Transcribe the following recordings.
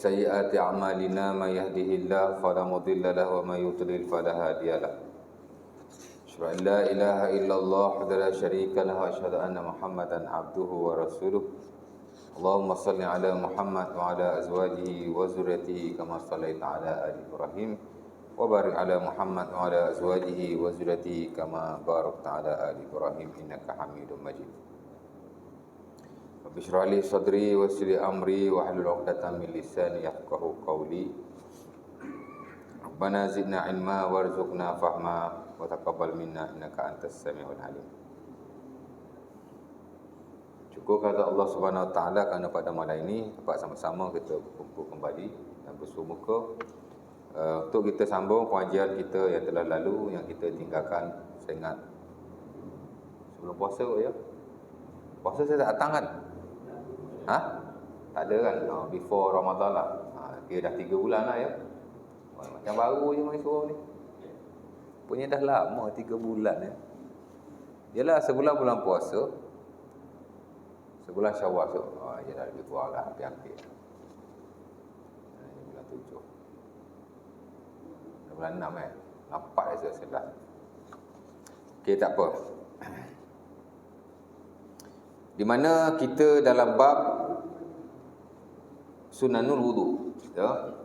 سيئات أعمالنا من يهده الله فلا مضل له ومن يضلل فلا هادي له. أشهد أن لا إله إلا الله وحده لا شريك له وأشهد أن محمدا عبده ورسوله. اللهم صل على محمد وعلى أزواجه وذريته كما صليت على آل إبراهيم وبارك على محمد وعلى أزواجه وذريته كما باركت على آل إبراهيم إنك حميد مجيد. Rabbi shrah li sadri wa yassir li amri wa hlul 'uqdatam min lisani yafqahu qawli. Rabbana zidna ilma warzuqna fahma wa taqabbal minna innaka antas samiul alim. Syukur kepada Allah Subhanahu wa taala kerana pada malam ini dapat sama-sama kita berkumpul kembali dan bersua-muka untuk kita sambung pengajian kita yang telah lalu, yang kita tinggalkan. Saya ingat sebelum puasa ya. Puasa saya tak datang kan? Tak ada kan? Before Ramadan lah. Dia dah 3 bulan lah ya. Macam baru je main suruh ni. Punya dah lama 3 bulan ya. Yalah sebulan bulan puasa. Sebulan Syawal tu. Dia dah lebih kurang lah hampir-hampir. Ini bulan 7. Bulan 6 kan? 4 dah sebelah. Okey, tak apa. Di mana kita dalam bab sunanul wudu ya.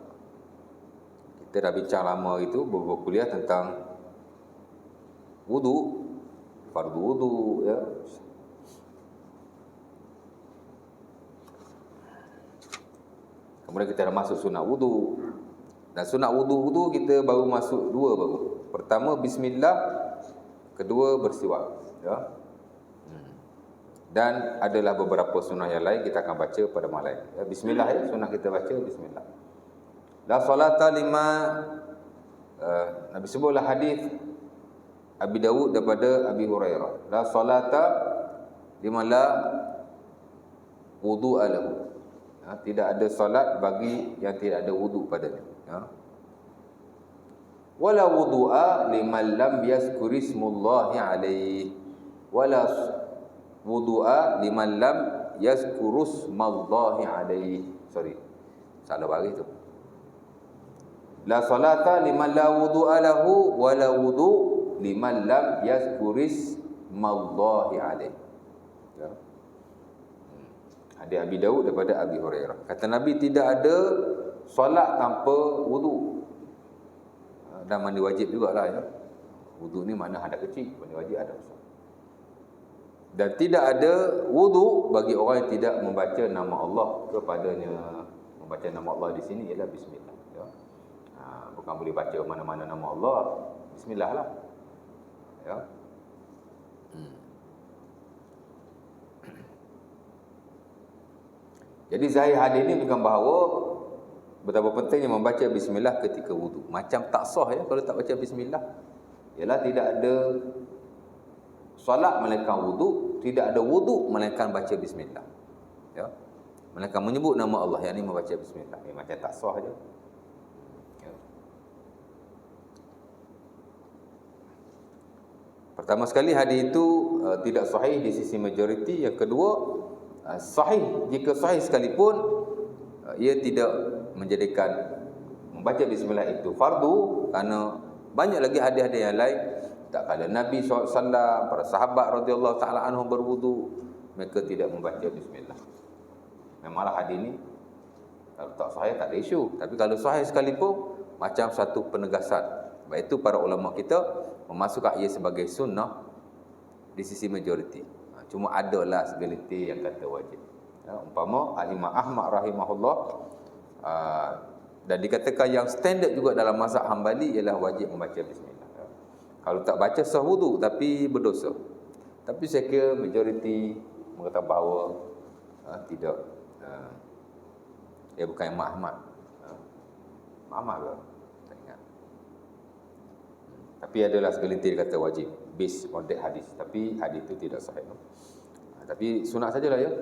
Kita dah bincang lama itu beberapa kuliah tentang wudu, fardu wudu ya. Kemudian kita dah masuk sunat wudu. Dan sunat wudu kita baru masuk 2 baru. Pertama bismillah, kedua bersiwak ya. Dan adalah beberapa sunnah yang lain kita akan baca pada malam ini. Ya, bismillah ya, sunnah kita baca bismillah. La salata lima Nabi sebutlah hadis Abi Dawud daripada Abi Hurairah. La salata lima la wudu'a lahu. Tidak ada salat bagi yang tidak ada wudu padanya. Ya. Wala wudu'a liman lam yazkurismullahi alaihi. Wala wudu'a liman lam yazkurusmallahi alaihi. Salah bagi tu. La salata liman la wudu'a lahu wa la wudu' liman lam yazkurismallahi alaihi. Ya. Hadis Abi Dawud daripada Abi Hurairah. Kata Nabi tidak ada solat tanpa wudu. Dan mandi wajib jugalah ya. Wudu ni mana ada kecil, mandi wajib ada besar. Dan tidak ada wudu bagi orang yang tidak membaca nama Allah kepadanya. Membaca nama Allah di sini ialah bismillah ya. Bukan boleh baca mana-mana nama Allah, bismillah lah ya. Jadi zahir hadis ini bukan bahawa betapa pentingnya membaca bismillah ketika wudu. Macam tak sah ya kalau tak baca bismillah. Ialah tidak ada solat melainkan wudu, tidak ada wudu melainkan baca bismillah. Ya. Melainkan menyebut nama Allah, yang ini membaca bismillah. Ini macam tak sah aja. Ya. Pertama sekali hadis itu tidak sahih di sisi majoriti. Yang kedua, sahih jika sahih sekalipun ia tidak menjadikan membaca bismillah itu fardu, kerana banyak lagi hadis-hadis yang lain. Tak kala Nabi SAW, para sahabat radhiyallahu ta'ala anhum berwudu, mereka tidak membaca bismillah. Memanglah hadis ni kalau tak sahih tak ada isu, tapi kalau sahih sekalipun macam satu penegasan. Sebab itu para ulama kita memasukkan ia sebagai sunnah di sisi majoriti. Cuma adalah segelintir yang kata wajib. Ya, umpama Al-Imam Ahmad rahimahullah dan dikatakan yang standard juga dalam mazhab Hambali ialah wajib membaca bismillah. Kalau tak baca sah wudu tapi berdosa. Tapi saya kira majoriti mengatakan bahawa tidak. Dia bukan Imam Ahmad. Ahmad ke? Tak ingat. Tapi adalah segelintir kata wajib based on that hadis. Tapi hadis itu tidak sahih. Tapi sunat sajalah ya.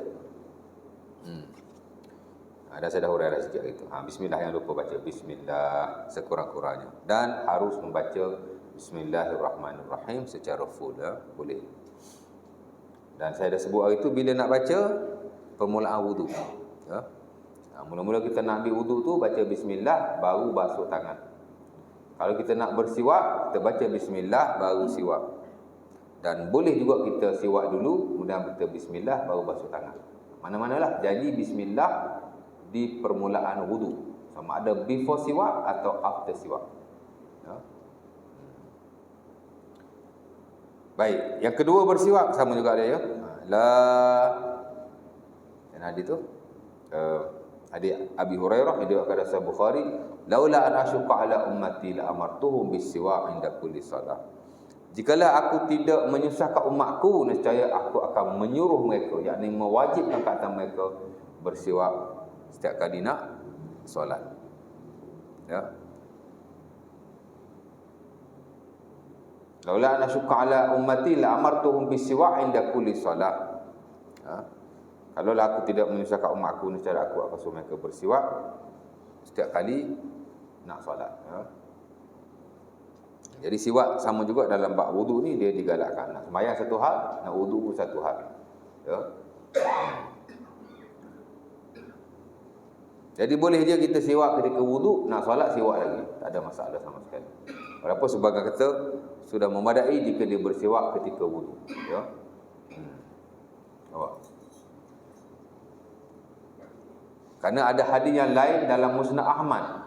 Dan saya dah huraikan sikit itu. Bismillah, yang lupa baca bismillah sekurang-kurangnya. Dan harus membaca Bismillahirrahmanirrahim secara full ya, boleh. Dan saya dah sebut hari itu bila nak baca permulaan wudu ya. Mula-mula kita nak ambil wuduk tu baca bismillah, baru basuh tangan. Kalau kita nak bersiwak, kita baca bismillah baru siwak. Dan boleh juga kita siwak dulu, kemudian kita bismillah baru basuh tangan. Mana-manalah, jadi bismillah di permulaan wuduk, sama ada before siwak atau after siwak. Ya. Baik, yang kedua bersiwak sama juga ada ya. Hadis tu hadis Abi Hurairah yang diriwayatkan oleh Sahih Bukhari, laula an asyqa ala ummati la amartuhum bis-siwak inda kulli salat. Jikalau aku tidak menyusahkan umatku, nescaya aku akan menyuruh mereka, yakni mewajibkan ke atas mereka bersiwak setiap kali nak solat. Ya. Laula an asyqa ala ummati la amartuhum bis-siwak inda kulli salat. Ya. Kalaulah aku tidak menyusahkan umatku, nescaya aku akan suruh mereka bersiwak setiap kali nak solat. Ya. Jadi siwak sama juga dalam bab wudu ni, dia digalakkan. Nak sembahyang satu hal, nak wudu pun satu hal. Ya. Jadi boleh je kita siwak ketika wudu, nak solat siwak lagi. Tak ada masalah sama sekali. Walaupun sebagian kata sudah memadai jika dia bersiwak ketika wudu. Ya. Karena ada hadis yang lain dalam Musnad Ahmad.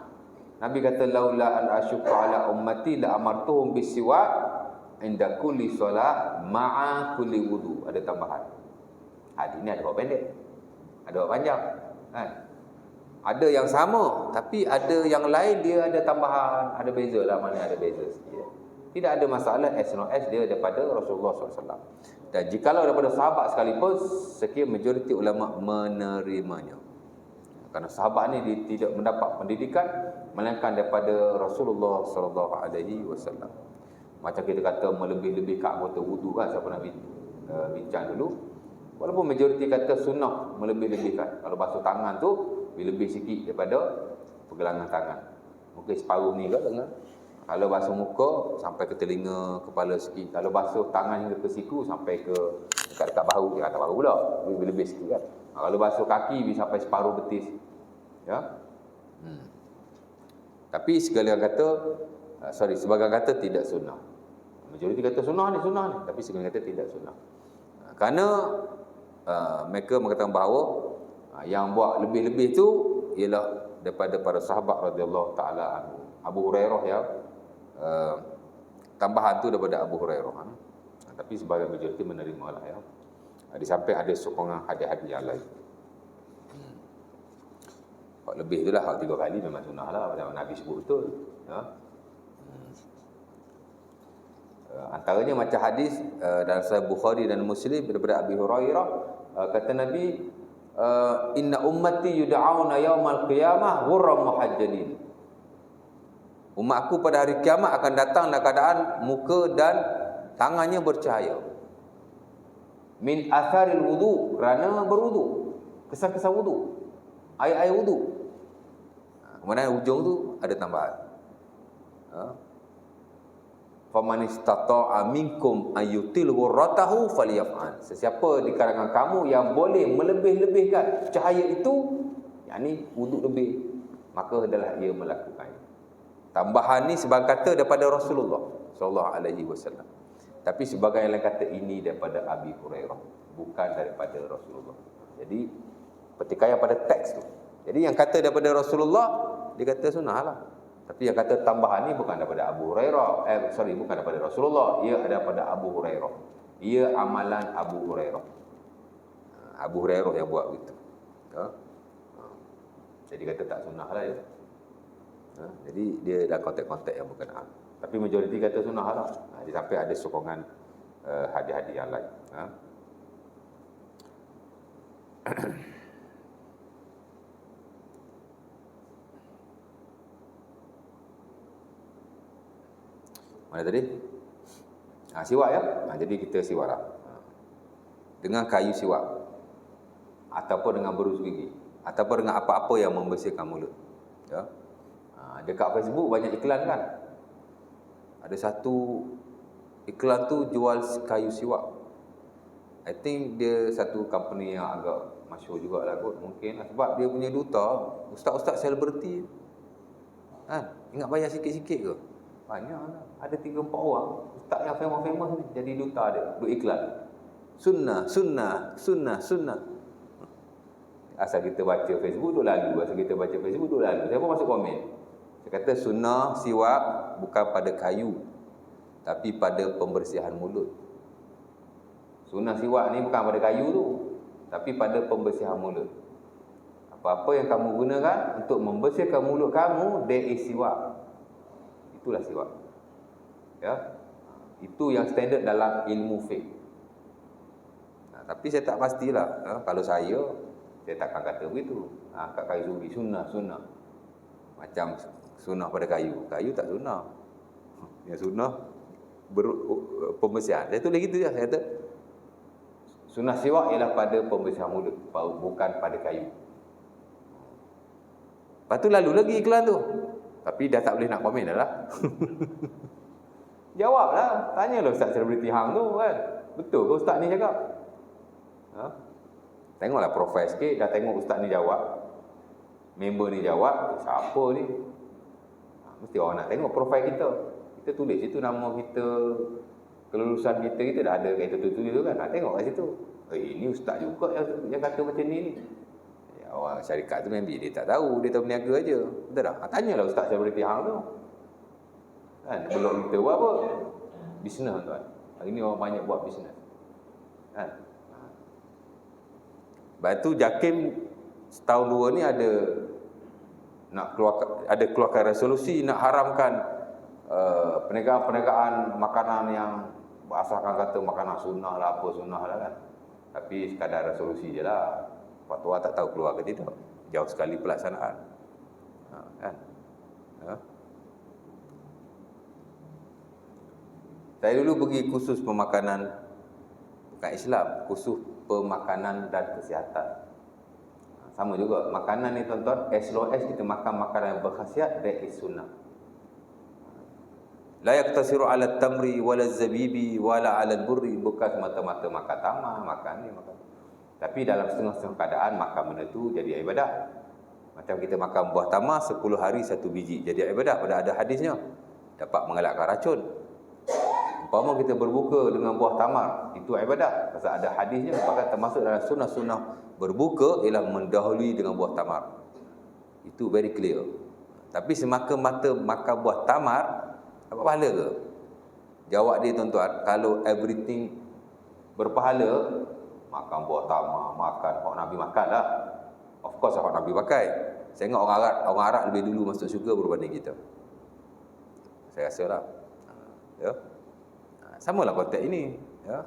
Nabi kata laula an asyqa ala ummati la amartuhum bisiwak inda kulli solat ma'a kulli wudu. Ada tambahan. Hadis ni ada bab pendek, ada bab panjang, kan? Ada yang sama, tapi ada yang lain dia ada tambahan, ada beza lah, mana ada beza sikit. Tidak ada masalah as long as dia daripada Rasulullah SAW. Dan jikalau daripada sahabat sekalipun, sekian majoriti ulama menerimanya. Kerana sahabat ni dia tidak mendapat pendidikan melainkan daripada Rasulullah SAW. Macam kita kata melebih-lebihkan anggota wudu kan, saya pernah bincang dulu. Walaupun majoriti kata sunnah melebih-lebihkan. Kalau basuh tangan tu lebih sikit daripada pergelangan tangan. Mungkin separuh ni ke tangan. Kalau basuh muka sampai ke telinga, kepala sikit. Kalau basuh tangan hingga ke siku sampai ke dekat bahu, dia kata bahu pula. Lebih-lebih sikit kan. Kalau basuh kaki bisa sampai separuh betis. Ya. Tapi sebagian kata tidak sunnah. Majoriti kata sunnah ni, tapi sebagian kata tidak sunnah. Kerana mereka mengatakan bahawa yang buat lebih-lebih tu ialah daripada para sahabat radhiyallahu taala anhu. Abu Hurairah ya. Tambahan tu daripada Abu Hurairah. Tapi sebagian majoriti menerimalah ya. Sampai ada sokongan hadis-hadis yang lain. Hak lebih itulah, hak 3 kali memang sunnah lah, macam Nabi sebut betul. Ya. Antaranya macam hadis dalam Sahih Bukhari dan Muslim daripada Abi Hurairah, kata Nabi, inna ummati yud'auna yaumal qiyamah ghurran muhajjalin. Umatku pada hari kiamat akan datang dalam keadaan muka dan tangannya bercahaya. Min atharil wudu, kerana berwudu, kesan-kesan wudu, air-air wudu. Kemudian hujung tu ada tambahan. Faman istata'a minkum ayyutil ghurratahu falyaf'al. Sesiapa di kalangan kamu yang boleh melebih-lebihkan cahaya itu, yakni wudu lebih, maka adalah ia melakukan. Tambahan ni sebagai kata daripada Rasulullah sallallahu alaihi wasallam. Tapi sebagai yang lain kata ini daripada Abi Hurairah, bukan daripada Rasulullah. Jadi pertikaian pada teks tu. Jadi yang kata daripada Rasulullah, dia kata sunnah lah. Tapi yang kata tambahan ni bukan daripada Abu Hurairah. Bukan daripada Rasulullah. Ia ada daripada Abu Hurairah. Ia amalan Abu Hurairah. Abu Hurairah yang buat begitu. Jadi kata tak sunnah lah ya. Jadi dia dah konteks-konteks yang berkenaan. Tapi majoriti kata sunnah lah. Dia sampai ada sokongan hadis-hadis yang lain. Mana tadi? Siwak ya. Jadi kita siwak lah. Dengan kayu siwak. Ataupun dengan berus gigi. Ataupun dengan apa-apa yang membersihkan mulut. Ya. Dekat Facebook banyak iklan kan. Ada satu iklan tu jual kayu siwak. I think dia satu company yang agak masyhur jugalah kot mungkin sebab dia punya duta ustaz-ustaz selebriti. Ingat bayar sikit-sikit ke? Banyaklah. Ada 3-4 orang ustaz yang famous ni jadi duta dia, duk iklan. Sunnah. Asal kita baca Facebook duk lalu, siapa masuk komen? Dia kata sunnah siwak bukan pada kayu tapi pada pembersihan mulut. Sunnah siwak ni bukan pada kayu tu, tapi pada pembersihan mulut. Apa-apa yang kamu gunakan untuk membersihkan mulut kamu, there is siwak. Itulah siwak. Ya. Itu yang standard dalam ilmu fiqh. Tapi saya tak pastilah. Kalau saya takkan kata begitu. Kat kayu suri, sunnah. Macam sunnah pada kayu. Kayu tak sunnah. Yang sunnah pembersihan. Saya tulis gitu je. Saya kata sunnah siwak ialah pada pembersihan mulut, bukan pada kayu. Lepas tu lalu lagi iklan tu. Tapi dah tak boleh nak komen dah lah. Jawablah. Tanyalah ustaz selebriti hang tu kan. Betul ke ustaz ni cakap? Tengoklah profil sikit. Dah tengok ustaz ni jawab, member ni jawab, siapa ni? Mesti orang nak tengok profil kita. Kita tulis situ nama kita, kelulusan kita dah ada kat situ tulis tu kan. Nak tengok kat situ. Ini ustaz juga yang kata macam ni. Ya, orang syarikat tu memang dia tak tahu, dia tahu berniaga aja. Betul tak? Tanyalah ustaz selebriti hang tu. Kan blog kita buat apa? Bisnes tuan. Hari ni orang banyak buat bisnes. Kan? Lepas tu JAKIM setahun 2 ni ada keluarkan resolusi nak haramkan perniagaan makanan yang berasalkan kata makanan sunnah lah, apa sunnah lah kan. Tapi sekadar resolusi je lah. Fatwa tak tahu keluar ke tidak. Jauh sekali pelaksanaan. Kan? Saya dulu pergi kursus pemakanan, bukan Islam, kursus pemakanan dan kesihatan. Sama juga, makanan ni tuan-tuan, as long as kita makan makanan yang berkhasiat, that is sunnah. La yaktasiru ala tamri wala zabibi wala ala burri, bukan semata-mata makan tamar, makan ni, makan. Tapi dalam setengah-setengah keadaan makan benda tu jadi ibadah. Macam kita makan buah tamar 10 hari 1 biji jadi ibadah, pada ada hadisnya. Dapat mengelakkan racun. Umpama kita berbuka dengan buah tamar, itu ibadah. Pasal ada hadisnya, bahkan termasuk dalam sunnah-sunnah berbuka ialah mendahului dengan buah tamar. Itu very clear. Tapi semata-mata makan buah tamar dapat pahala ke? Jawab dia tuan-tuan, kalau everything berpahala, makan buah tamar, makan hak Nabi makan lah. Of course hak Nabi pakai. Saya ingat orang Arab lebih dulu masuk syurga berbanding kita. Saya rasa lah. Ya. Samalah konteks ini, ya.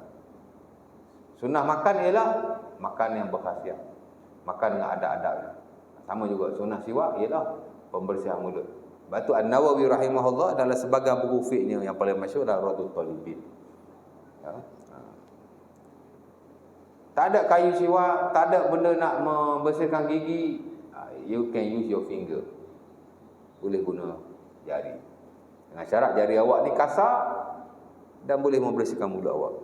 Sunnah makan ialah makan yang berkhasiat, makan dengan adab-adab. Sama juga sunnah siwak ialah pembersihan mulut. Sebab tu An-Nawawi rahimahullah adalah sebagai buku fiqhnya yang paling masyhur adalah Radul Talibin. Ya. Tak ada kayu siwak, tak ada benda nak membersihkan gigi, you can use your finger. Boleh guna jari. Dengan syarat jari awak ni kasar dan boleh membersihkan mulut awak.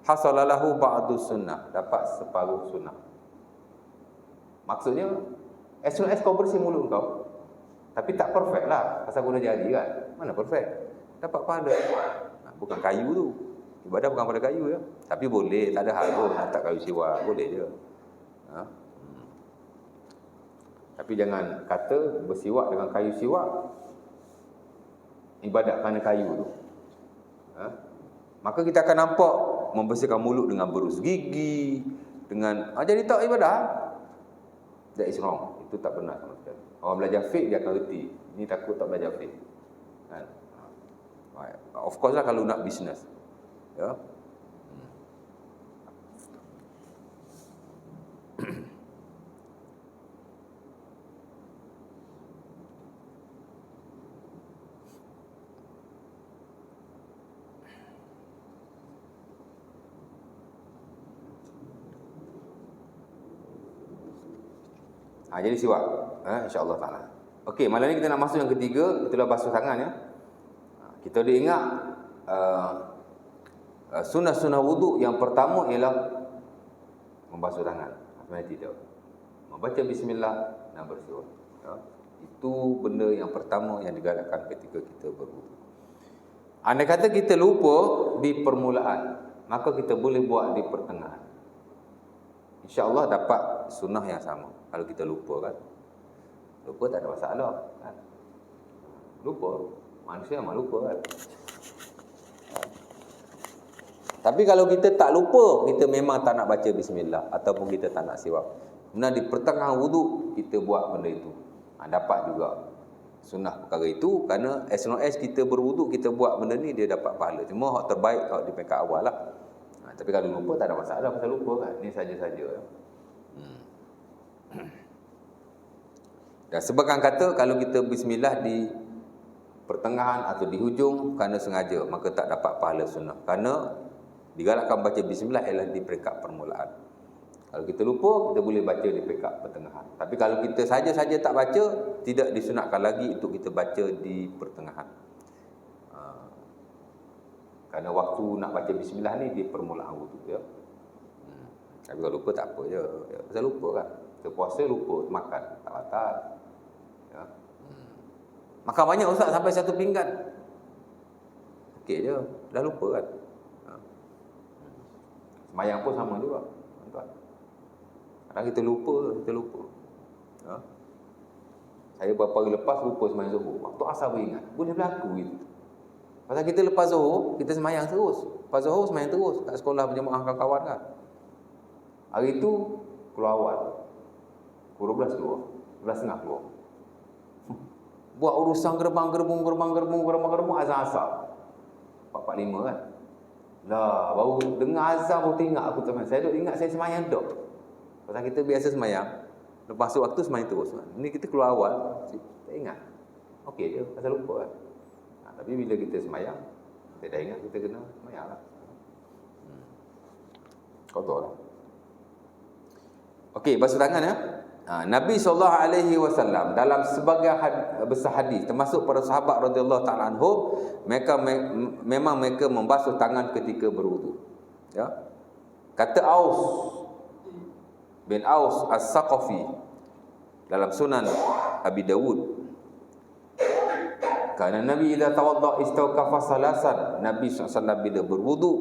Hasalalahu ba'du sunnah, dapat separuh sunnah. Maksudnya as soon as kau bersih mulut kau, tapi tak perfect lah, pasal guna jari kan. Mana perfect? Dapat pahala. Bukan kayu tu. Ibadah bukan pada kayu ya. Tapi boleh, tak ada hal pun nak tak kayu siwak, boleh je. Tapi jangan kata bersiwak dengan kayu siwak ibadat kerana kayu tu. Maka kita akan nampak membersihkan mulut dengan berus gigi, dengan jadi tak ibadah. That is wrong. Itu tak benar sama sekali. Orang belajar fiqh dia akan reti. Ini takut tak belajar fiqh. Kan? Of course lah kalau nak bisnes. Ya. Jadi siwak, insya-Allah taala. Okey, malam ni kita nak masuk yang ketiga, itulah basuh tangan ya. Kita dah ingat sunnah-sunnah wuduk yang pertama ialah membasuh tangan. Sebenarnya tidak. Membaca bismillah dan bersyukur. Ya. Itu benda yang pertama yang digalakkan ketika kita berwudu. Andai kata kita lupa di permulaan, maka kita boleh buat di pertengahan. InsyaAllah dapat sunnah yang sama. Kalau kita lupa kan, lupa tak ada masalah kan? Lupa, manusia memang lupa kan. Tapi kalau kita tak lupa, kita memang tak nak baca bismillah ataupun kita tak nak siwak, kemudian di pertengahan wudu kita buat benda itu, dapat juga sunnah perkara itu. Kerana as long as kita berwudu, kita buat benda ni, dia dapat pahala. Cuma hak terbaik kalau di peringkat awal lah. Tapi kalau lupa tak ada masalah pasal lupa kan. Ni saja-saja. Dan sebabkan kata kalau kita bismillah di pertengahan atau di hujung kerana sengaja, maka tak dapat pahala sunnah. Kerana digalakkan baca bismillah ialah di peringkat permulaan. Kalau kita lupa, kita boleh baca di peringkat pertengahan. Tapi kalau kita saja-saja tak baca, tidak disunatkan lagi untuk kita baca di pertengahan. Kerana waktu nak baca bismillah ni di permulaan wudu ya. Tapi kalau lupa tak apa je. Ya, pasal lupa kan. Kita puasa lupa makan, tak batal. Ya. Makan banyak ustaz sampai satu pinggan. Okey je, dah lupa kan. Semayang pun sama juga, tuan-tuan. Kadang kita lupa. Ya. Saya beberapa hari lepas lupa semayang zuhur. Waktu asar baru ingat. Boleh berlaku itu. Pasal kita lepas zuhur, kita semayang terus. Lepas zuhur semayang terus kat sekolah berjemaah kawan-kawan kan. Hari itu keluar awal. Pukul 12 keluar. 12.30 keluar. Buat urusan gerbang-gerbung azan asar. 4.45 kan. Lah, baru dengar azan baru teringat aku teman. Saya duk ingat saya semayang dah. Pasal kita biasa semayang, lepas tu waktu semayang terus kan. Ni kita keluar awal, tak ingat. Okey je, pasal lupa kan. Tapi bila kita semayang, kita dah ingat kita kena semayang lah. Kotor lah. Okey, basuh tangan ya. Nabi SAW dalam sebagian besar hadis, termasuk para sahabat radhiyallahu taala anhum, memang mereka membasuh tangan ketika berwudu. Ya. Kata Aus bin Aus As-Saqafi dalam Sunan Abi Dawud, kerana Nabi idza tawadda istawqafa salasan. Nabi SAW bila berwudu,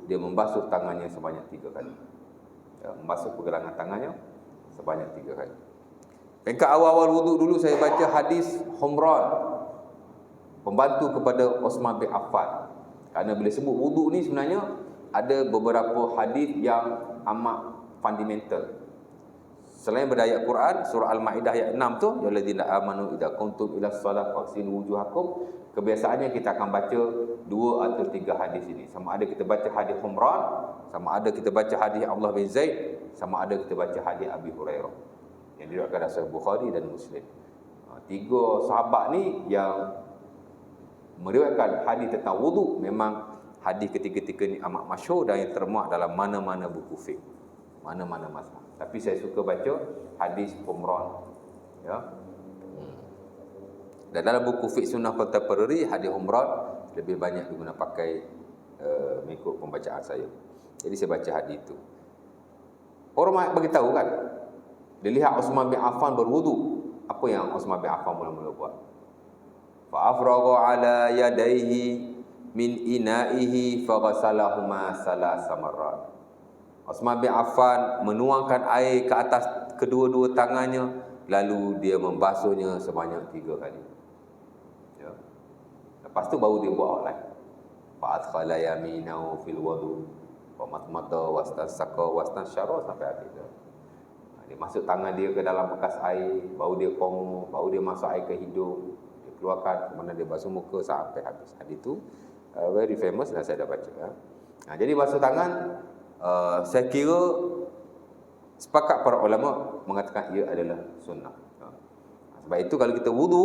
dia membasuh tangannya sebanyak 3 kali. Ya, membasuh pergelangan tangannya sebanyak 3 kali. Peringkat awal-awal wudu dulu saya baca hadis Humran, pembantu kepada Osman bin Affan. Kerana bila sebut wudu ni sebenarnya ada beberapa hadis yang amat fundamental. Selain berdaya Quran, surah Al-Maidah ayat 6 tu, ya allazina amanu idza kuntum ila shalah faghsilu wujuhakum. Kebiasaannya kita akan baca 2 atau 3 hadis ini. Sama ada kita baca hadis Humran, sama ada kita baca hadis Abdullah bin Zaid, sama ada kita baca hadis Abi Hurairah yang diriwayatkan oleh Sahih Bukhari dan Muslim. 3 sahabat ni yang meriwayatkan hadis tentang wudu, memang hadis ketiga-tiga ni amat masyhur dan yang termuat dalam mana-mana buku fiqh, mana-mana mazhab. Tapi saya suka baca hadis Humran. Ya. Dan dalam buku fiqh sunnah contemporary, hadis Humran lebih banyak diguna pakai mengikut pembacaan saya. Jadi saya baca hadis itu. Orang bagi tahu kan, dia lihat Osman bin Affan berwudu. Apa yang Osman bin Affan mula-mula buat? Fa afragha ala yadayhi min ina'ihi fa ghasalahuma salasa marrat. Osman bin Affan menuangkan air ke atas kedua-dua tangannya, lalu dia membasuhnya sebanyak 3 kali. Ya. Lepas tu baru dia buat outline. Fa adkhala yaminahu fil wudu wa matmata wastansaqa wastansyara sampai habis. Dia masuk tangan dia ke dalam bekas air, baru dia kongu, baru dia masuk air ke hidung, dia keluarkan, kemudian dia basuh muka sampai habis. Hadis itu very famous dan saya dah baca. Ya. Jadi basuh tangan, saya kira sepakat para ulama mengatakan ia adalah sunnah. Sebab itu kalau kita wudu,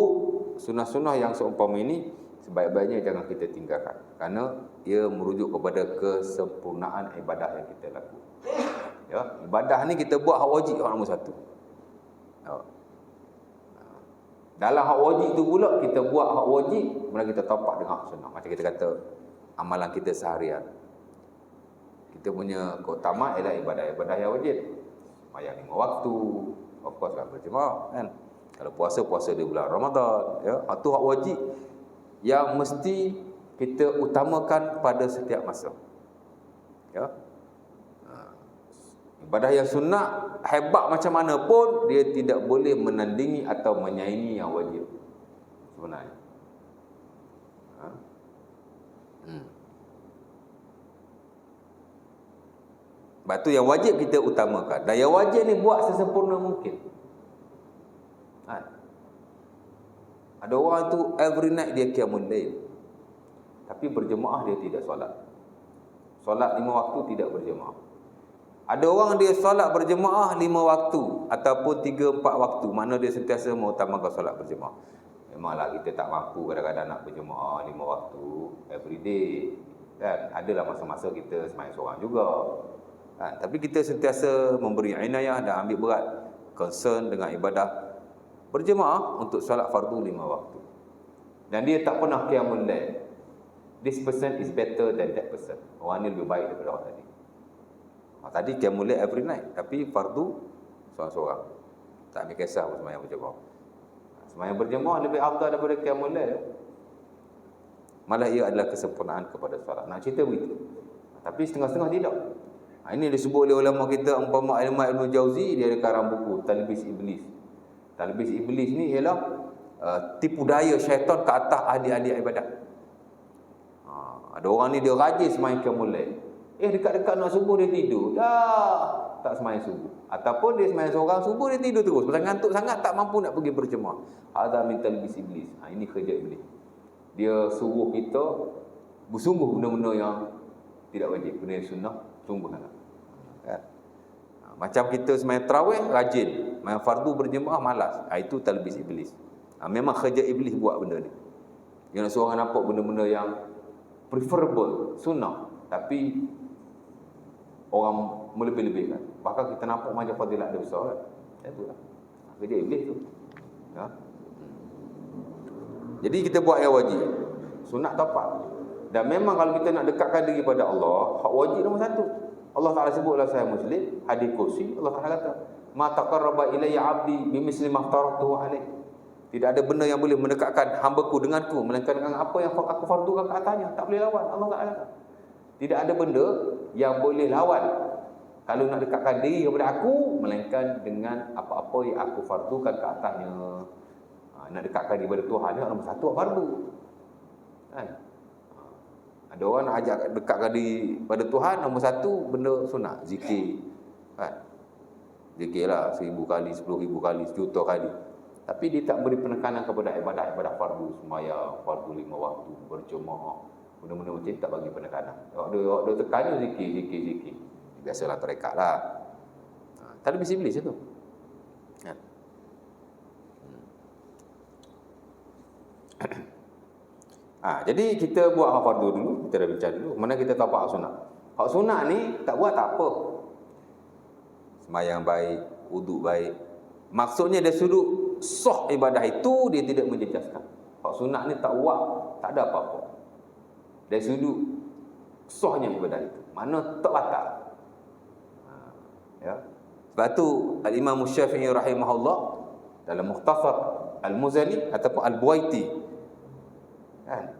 sunnah-sunnah yang seumpama ini sebaik-baiknya jangan kita tinggalkan, kerana ia merujuk kepada kesempurnaan ibadah yang kita lakukan. Ya, ibadah ni kita buat hak wajib hak nombor 1. Ya. Dalam hak wajib tu pula kita buat hak wajib, kemudian kita topak dengan hak sunnah. Macam kita kata amalan kita seharian. Kita punya keutamaan ialah ibadah-ibadah yang wajib. Sembahyang 5 waktu, of course lah berjemaah kan. Kalau puasa di bulan Ramadan, ya, itu hak wajib yang mesti kita utamakan pada setiap masa. Ya. Ibadah yang sunnah hebat macam mana pun dia tidak boleh menandingi atau menyaingi yang wajib sebenarnya. Sebab tu yang wajib kita utamakan. Dan yang wajib ni buat sesempurna mungkin. Ada orang tu every night dia qiyamul lail, tapi berjemaah dia tidak solat. Solat 5 waktu tidak berjemaah. Ada orang dia solat berjemaah 5 waktu ataupun 3-4 waktu, mana dia sentiasa mengutamakan solat berjemaah. Memanglah kita tak mampu kadang-kadang nak berjemaah 5 waktu every day, kan? Adalah masa-masa kita sembahyang seorang juga, kan? Tapi kita sentiasa memberi inayah dan ambil berat concern dengan ibadah berjemaah untuk solat fardu 5 waktu. Dan dia tak pernah qiyamul lail. This person is better than that person. Orang ni lebih baik daripada orang tadi. Tadi qiyamul lail every night, tapi fardu seorang-seorang. Tak ambil kisah pun sembahyang berjemaah. Sembahyang berjemaah lebih afdal daripada qiyamul lail. Malah ia adalah kesempurnaan kepada solat. Nak cerita begitu. Tapi setengah-setengah tidak. Ini disebut oleh ulama kita, umpama Ibn Jauzi, dia ada karang buku Talbis Iblis. Talbis Iblis ni ialah tipu daya syaitan ke atas ahli-ahli ibadat. Ada orang ni dia rajin sembahyang qiyamul lail. Dekat-dekat nak subuh dia tidur. Dah tak sembahyang subuh. Ataupun dia sembahyang seorang subuh dia tidur terus. Pasal ngantuk sangat tak mampu nak pergi berjemaah. Hadza min talbis iblis. Ini kerja iblis. Dia suruh kita bersungguh benda-benda yang tidak wajib, benda yang sunnah sungguh sangat. Kan? Macam kita sembahyang tarawih rajin, sembahyang fardu berjemaah malas. Itu talbis iblis. Memang kerja iblis buat benda ni. Dia nak suruh orang nampak benda-benda yang preferable, sunnah, tapi orang melebih-lebihkan. Bahkan kita nampak macam fadilat dia besar kan. Itulah kerja iblis tu. Ya. Jadi kita buat yang wajib, sunat tak apa. Dan memang kalau kita nak dekatkan diri pada Allah, hak wajib nombor 1. Allah Ta'ala sebut dalam Sahih Muslim, hadis kursi, Allah Ta'ala kata, "Ma taqarraba ilayya 'abdi bimisli ma aftaratuhu alaih." Tidak ada benda yang boleh mendekatkan hamba-Ku denganku melainkan dengan apa yang aku fardukan ke atasnya. Tak boleh lawan. Allah Ta'ala kata. Tidak ada benda yang boleh lawan kalau nak dekatkan diri kepada aku melainkan dengan apa-apa yang aku fardukan ke atasnya. Nak dekatkan diri kepada Tuhan ni nombor 1 fardu. Kan? Ada orang nak ajak dekatkan diri pada Tuhan, nombor 1 benda sunat, zikir. Kan? Zikir lah 1000 kali, 10,000 kali, 1,000,000 kali. Tapi dia tak beri penekanan kepada ibadah-ibadah fardu, sembahyang, fardu 5 waktu, berjemaah. Benda-benda macam ni tak bagi penekanan. Dia tekannya zikir. Biasalah tarekat lah. Talbis iblis itu. Ya. Jadi kita buat hak fardu dulu, kita dah bincang dulu. Mana kita tahu hak sunat. Hak sunat ni tak buat tak apa. Sembahyang baik, wuduk baik. Maksudnya dari sudut sah ibadah itu dia tidak menjejaskan. Hak sunat ni tak buat, tak ada apa-apa. Dari sudut sahnya ibadah itu, mana tak batal. Ya. Sebab tu Al-Imam Syafi'i rahimahullah dalam Mukhtasar Al-Muzani ataupun Al-Buaiti, kan?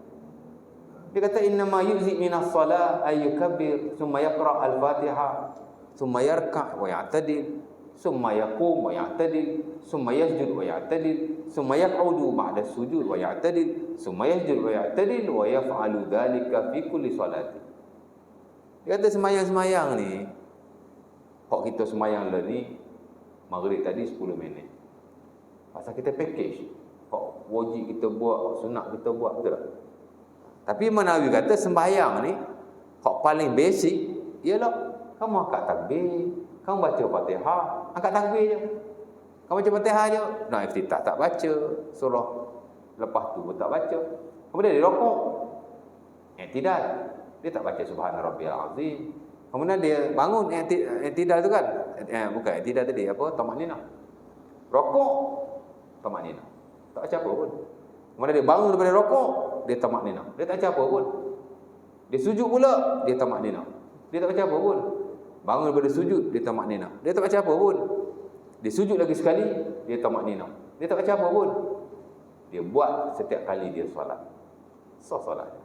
Dia kata innama yuzi minas salah ay yukabbir thumma yaqra al-Fatihah thumma yarka' wa ya'tadil thumma yaqum wa ya'tadil thumma yasjud wa ya'tadil thumma yaq'udu ba'da sujud wa ya'tadil thumma yasjud wa ya'tadil wa yaf'alu dhalika fi kulli salati. Dia kata sembahyang ni, kalau kita sembahyang lah ni maghrib tadi 10 minit. Pasal kita package. Hak wajib kita buat, hak sunat kita buat, betul tak? Tapi Manawi kata sembahyang ni hak paling basic ialah kamu angkat takbir, kamu baca Fatihah, angkat takbir je. Kamu baca Fatihah je, nak iftitah tak baca, surah lepas tu pun tak baca. Kemudian dia rukuk, i'tidal, dia tak baca subhana rabbiyal azim. Kemudian dia bangun i'tidal tu kan, bukan i'tidal tadi, apa, tamakninah. Rukuk, tamakninah. Tak baca apa pun. Kemudian dia bangun daripada rukuk, dia tamakninah. Dia tak baca apa pun. Dia sujud pula, dia tamakninah. Dia tak baca apa pun. Bangun daripada sujud, dia tamak nina. Dia tak baca apa pun. Dia sujud lagi sekali, dia tamak nina. Dia tak baca apa pun. Dia buat setiap kali dia solat. Sah solatnya.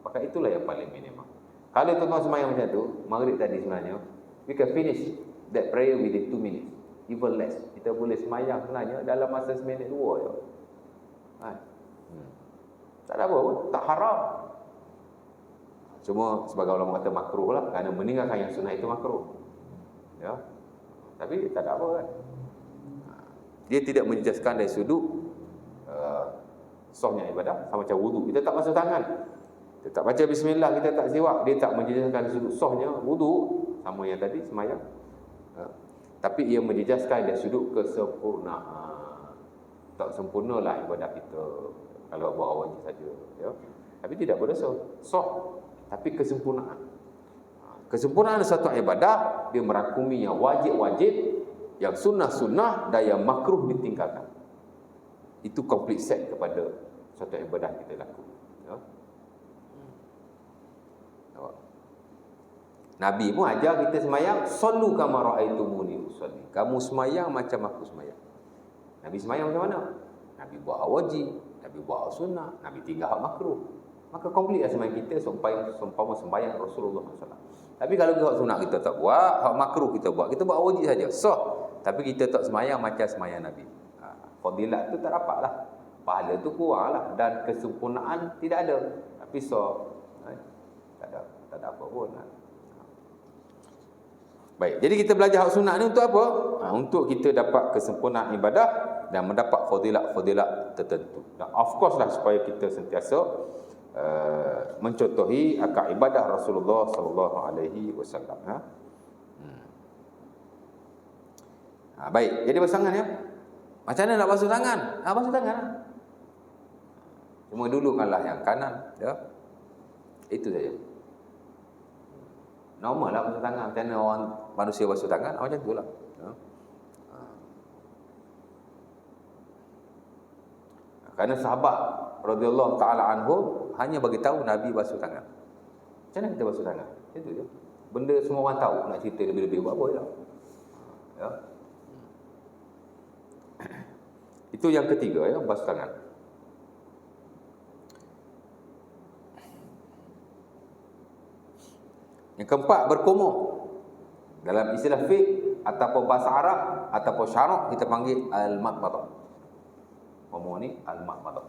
Maka itulah yang paling minimum. Kalau tuan-tuan semayang macam tu, maghrib tadi sebenarnya, we can finish that prayer within 2 minutes. Even less. Kita boleh semayang sebenarnya dalam masa 1 minit 2 je. Tak ada apa pun, tak haram. Cuma sebagai ulama kata makruh lah, kerana meninggalkan yang sunnah itu makruh. Ya. Tapi tak ada apa kan. Dia tidak menjejaskan dari sudut sahnya ibadah, sama macam wudu. Kita tak basuh tangan, kita tak baca bismillah, kita tak siwak, dia tak menjejaskan dari sudut sahnya wudu, sama yang tadi semayang. Tapi ia menjejaskan dari sudut kesempurnaan. Tak sempurnalah ibadah kita kalau buat awal saja, ya. Tapi tidak berdosa, sah, tapi kesempurnaan. Kesempurnaan satu ibadah, dia merangkumi yang wajib-wajib, yang sunnah-sunnah, dan yang makruh ditinggalkan. Itu complete set kepada satu ibadah kita lakukan, ya. Nabi pun ajar kita semayang, sallu kama ra'aitumuni usalli. Kamu semayang macam aku semayang. Nabi semayang macam mana? Nabi buat hak wajib, Nabi buat hak sunnah, Nabi tinggal hak makruh. Maka komplit lah semayang kita seumpama sembayang Rasulullah SAW. Tapi kalau hak sunnah kita tak buat, hak makruh kita buat hak wajib saja, sah. Tapi kita tak semayang macam semayang Nabi. Fadilat tu tak dapat lah. Pahala tu kurang lah. Dan kesempurnaan tidak ada. Tapi sah. Tak ada apa pun. Baik, jadi kita belajar hak sunnah ni untuk apa? Untuk kita dapat kesempurnaan ibadah dan mendapat fadilat-fadilat tertentu. Dan of course lah supaya kita sentiasa mencontohi akal ibadah Rasulullah sallallahu alaihi wasallam. Baik, jadi basuh tangan ya. Macam mana nak basuh tangan? Basuh tangan lah. Cuma dulu kalah yang kanan, ya. Itu saja. Normal lah basuh tangan. Macam mana orang manusia basuh tangan, macam tu lah, ya. Kerana sahabat radhiyallahu ta'ala anhum hanya bagi tahu Nabi basuh tangan. Macam mana kita basuh tangan? Itu je. Benda semua orang tahu, nak cerita lebih-lebih buat apa je lah, ya. Itu yang ketiga, ya, basuh tangan. Yang keempat, berkumur. Dalam istilah fiqh ataupun bahasa Arab ataupun syarak, kita panggil al-madmadah. Kumur ni al-madmadah.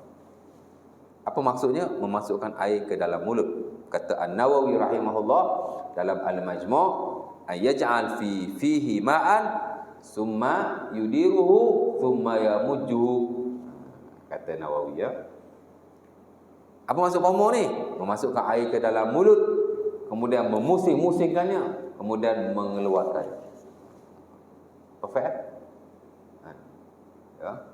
Apa maksudnya? Memasukkan air ke dalam mulut. Kata An-Nawawi rahimahullah dalam Al-Majmu', ayaj'al fihi ma'an summa yudiruhu summa yamujjuhu. Kata Nawawi, ya. Apa maksud kumur ni? Memasukkan air ke dalam mulut, kemudian memusing-musingkannya, kemudian mengeluarkannya. Perfect? Ya.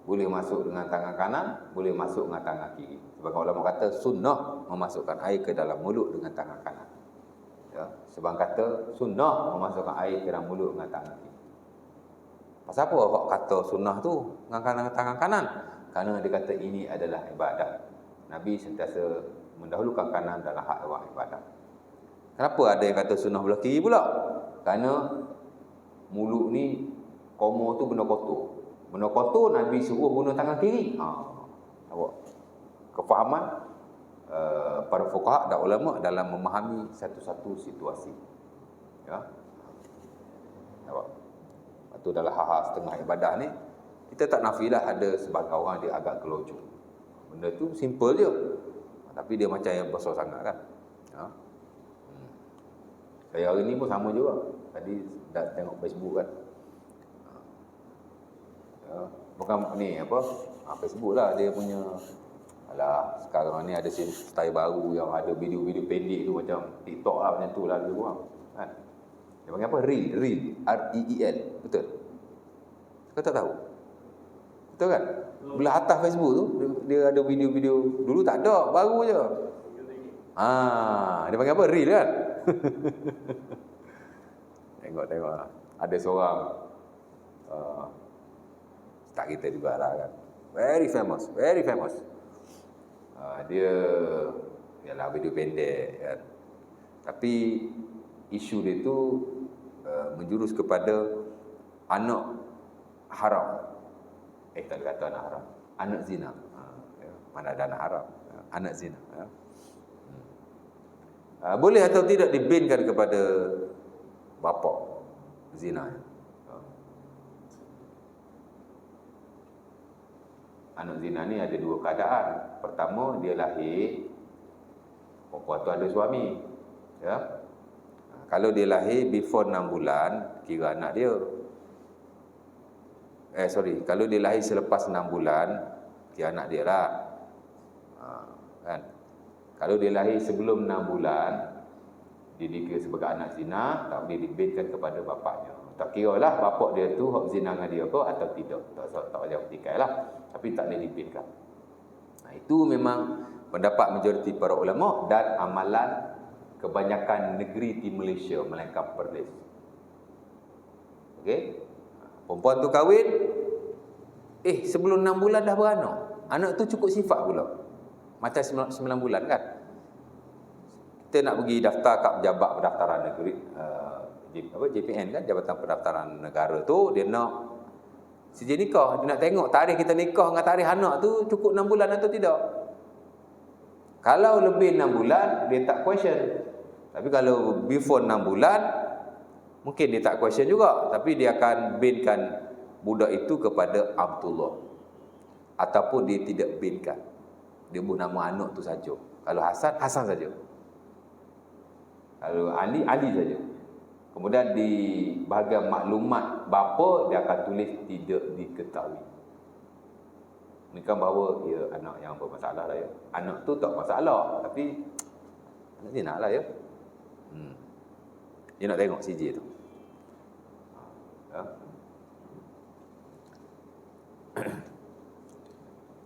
Boleh masuk dengan tangan kanan, boleh masuk dengan tangan kiri. Sebagai ulama kata sunnah memasukkan air ke dalam mulut dengan tangan kanan. Ya, sebab kata sunnah memasukkan air ke dalam mulut dengan tangan kiri. Pasal apa awak kata sunnah tu dengan tangan kanan? Kerana dia kata ini adalah ibadat. Nabi sentiasa mendahulukan kanan dalam hak ibadat. Kenapa ada yang kata sunnah belah kiri pula? Kerana mulut ni, komo tu benda kotor. Benda kotor Nabi suruh guna tangan kiri. Awak kefahaman para fuqaha dan ulama dalam memahami satu-satu situasi. Ya. Awak. Itu dalam hal-hal setengah ibadah ni, kita tak nafilah ada sebagai orang dia agak kelojo. Benda tu simple je. Tapi dia macam yang besar sangat kan. Ya. Saya hari ni pun sama juga. Tadi dah tengok Facebook kan. Ya. Bukan ni apa, Facebook lah dia punya. Alah, sekarang ni ada style baru yang ada video-video pendek tu macam TikTok lah, macam tu lah lebih kurang. Kan? Dia panggil apa? Reel. R-E-E-L. Betul? Kau tak tahu? Betul kan? Belah atas Facebook tu, dia ada video-video. Dulu tak ada, baru je. Dia panggil apa? Reel kan? Tengok. Ada seorang tak kita juga lah kan. Very famous. Dia ialah video pendek kan. Tapi isu dia tu menjurus kepada anak haram. Tak kata anak haram, anak zina. Mana ada anak haram, anak zina. Boleh atau tidak dibinkan kepada bapa zina. Anak zina ni ada dua keadaan. Pertama, dia lahir, perempuan tu ada suami. Ya. Kalau dia lahir before 6 bulan, kira anak dia. Kalau dia lahir selepas 6 bulan, kira anak dia lah. Kan? Kalau dia lahir sebelum 6 bulan, dia dikira sebagai anak zina, tak boleh dibinkan kepada bapaknya. Tak kira lah bapak dia tu hak zina dengan dia ke atau tidak. Tak payah petikai lah. Tapi tak boleh dibinkan. Itu memang pendapat majoriti para ulama dan amalan kebanyakan negeri di Malaysia, melainkan Perlis. Okey? Perempuan tu kahwin, sebelum 6 bulan dah beranak. Anak tu cukup sifat pula. Macam 9 bulan kan. Kita nak pergi daftar kat pejabat pendaftaran negeri, JPN kan, Jabatan Pendaftaran Negara tu, dia nak sijil nikah. Dia nak tengok tarikh kita nikah dengan tarikh anak tu cukup 6 bulan atau tidak. Kalau lebih 6 bulan, dia tak question. Tapi kalau before 6 bulan, mungkin dia tak question juga. Tapi dia akan binkan budak itu kepada Abdullah. Ataupun dia tidak binkan. Dia buat nama anak tu saja. Kalau Hasan, Hasan saja. Kalau Ali, Ali saja. Kemudian di bahagian maklumat bapa, dia akan tulis tidak diketahui. Bukan bahawa ya anak yang bermasalah lah ya. Anak tu tak masalah, tapi anak dia nak lah ya. Dia nak tengok CJ tu. Ya.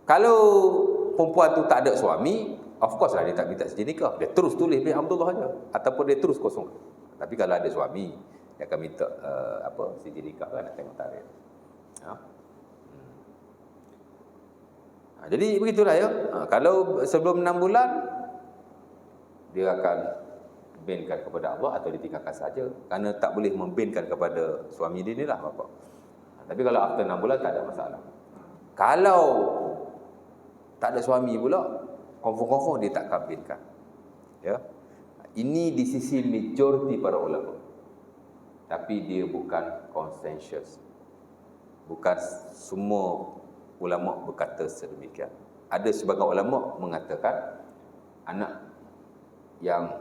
Kalau perempuan tu tak ada suami, of course lah dia tak minta CJ nikah. Dia terus tulis bin Abdullah aja. Ataupun dia terus kosong. Tapi kalau ada suami, dia akan minta CJ nikah kan, nak tengok tarikh. Ya. Jadi begitulah ya. Kalau sebelum 6 bulan, dia akan binkan kepada Allah atau ditinggalkan saja. Kerana tak boleh membinkan kepada suami dia ni lah bapa. Tapi kalau after 6 bulan tak ada masalah. Kalau tak ada suami pula, confirm dia tak akan binkan. Ya. Ini di sisi majoriti para ulama. Tapi dia bukan consensus. Bukan semua ulama berkata sedemikian. Ada sebagian ulama mengatakan anak yang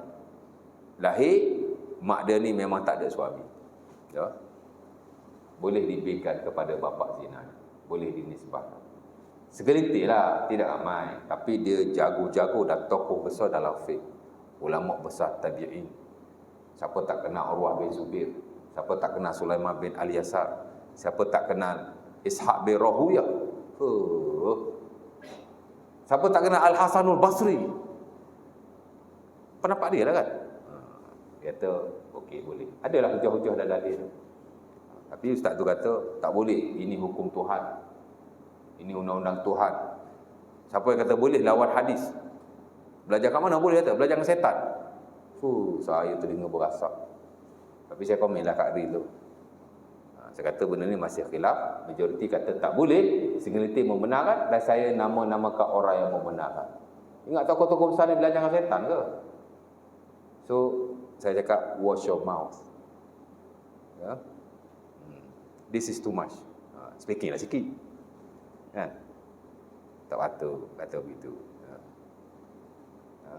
lahir, mak dia ni memang tak ada suami. Ya. Boleh dibinkan kepada bapa zina. Boleh dinisbahkan. Segelintir lah, tidak ramai. Tapi dia jago-jago dan tokoh besar dalam fiqh. Ulama besar tabi'in. Siapa tak kenal Urwah bin Zubair? Siapa tak kenal Sulaiman bin Al-Yasar? Siapa tak kenal Ishaq bin Rahuyah? Siapa tak kenal Al-Hasanul Basri? Pendapat dia lah kan? Dia kata, okey boleh. Adalah hujah-hujah dan dalil. Tapi ustaz tu kata, tak boleh. Ini hukum Tuhan. Ini undang-undang Tuhan. Siapa yang kata boleh lawan hadis? Belajar kat mana boleh kata? Belajar dengan setan. Saya telinga berasak. Tapi saya komen lah kat hari tu. Saya kata benda ni masih khilaf. Majoriti kata tak boleh. Segelintir membenarkan. Dan saya nama-namakan orang yang membenarkan. Ingat tokoh-tokoh besar ni belajar dengan setan ke? So, saya cakap wash your mouth. Ya. This is too much. Speaking lah sikit. Kan? Tak patut kata begitu. Ya. Ya.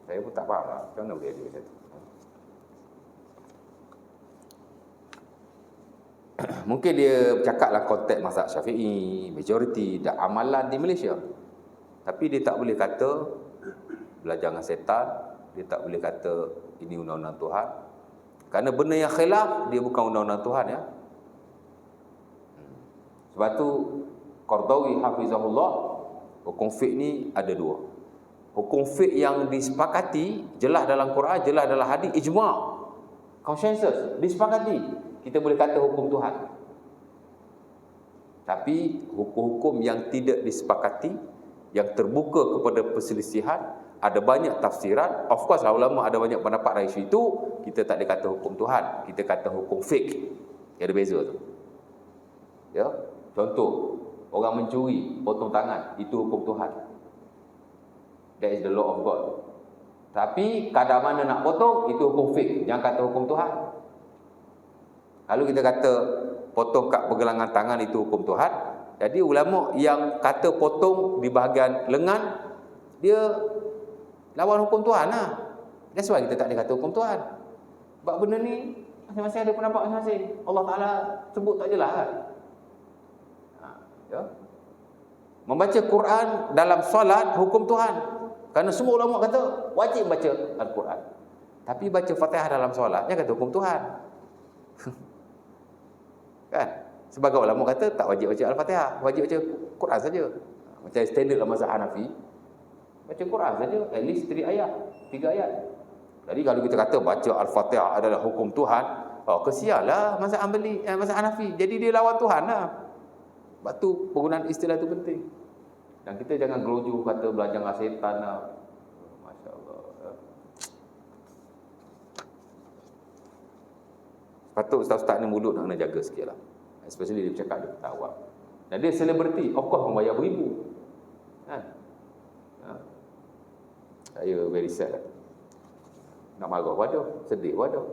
Saya pun tak faham lah. Macam mana boleh ada macam tu? Mungkin dia bercakaplah konteks mazhab Syafi'i, majoriti dan amalan di Malaysia. Tapi dia tak boleh kata belajar dengan setan, dia tak boleh kata ini undang-undang Tuhan. Kerana benda yang khilaf, dia bukan undang-undang Tuhan ya. Sebab tu Qardawi hafizahullah, hukum fiqh ni ada dua. Hukum fiqh yang disepakati, jelas dalam Quran, jelas dalam hadis, ijma', consensus, disepakati. Kita boleh kata hukum Tuhan. Tapi hukum-hukum yang tidak disepakati, yang terbuka kepada perselisihan, ada banyak tafsiran. Of course lah, ulama ada banyak pendapat dari isu itu. Kita tak boleh kata hukum Tuhan, kita kata hukum fiqh. Ada beza tu. Ya, contoh, orang mencuri, potong tangan, itu hukum Tuhan. That is the law of God. Tapi kadar mana nak potong, itu hukum fiqh. Jangan kata hukum Tuhan. Lalu kita kata potong kat pergelangan tangan itu hukum Tuhan. Jadi ulama yang kata potong di bahagian lengan, dia lawan hukum Tuhan lah. That's why kita tak boleh kata hukum Tuhan. Sebab benda ni masing-masing ada pendapat masing-masing. Allah Ta'ala sebut tak jelas kan. Ya. Membaca Quran dalam solat hukum Tuhan. Kerana semua ulama kata wajib baca Al-Quran. Tapi baca Fatihah dalam solat, dia kata hukum Tuhan. Kan? Sebagai ulama kata tak wajib baca Al-Fatihah, wajib baca Quran saja. Macam standard dalam mazhab Hanafi, baca Quran saja, at least 3 ayat. Jadi kalau kita kata baca Al-Fatihah adalah hukum Tuhan, kesialah mazhab Hanbali, mazhab Hanafi. Jadi dia lawan Tuhan lah. Sebab tu penggunaan istilah tu penting. Dan kita jangan geruju kata belajar dengan setan lah. Masya Allah. Patut ustaz-ustaz ni mulut nak kena jaga sikit lah. Especially dia bercakap, dia tak awam. Dan dia selebriti, of course membayar beribu. Kan? Saya very sad lah. Nak marah pun ada, sedih pun ada.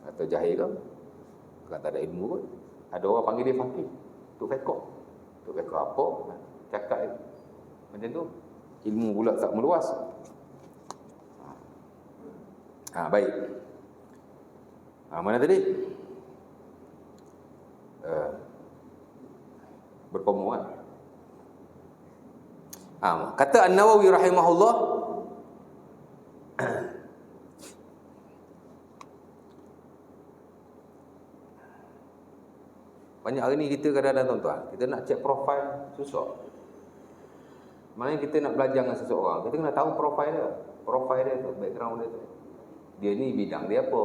Atau jahil ke? Bukan tak ada ilmu pun. Ada orang panggil dia fakir, Tuk Fekok. Tuk Fekok apa? Cakap macam tu. Ilmu pula tak meluas. Baik. Mana tadi? Berkomo kan? Kata An-Nawawi rahimahullah, banyak hari ni kita kadang-kadang tuan-tuan, kita nak check profile susah. Maknanya kita nak belajar dengan seseorang, kita kena tahu profile dia tu, background dia tu. Dia ni bidang dia apa,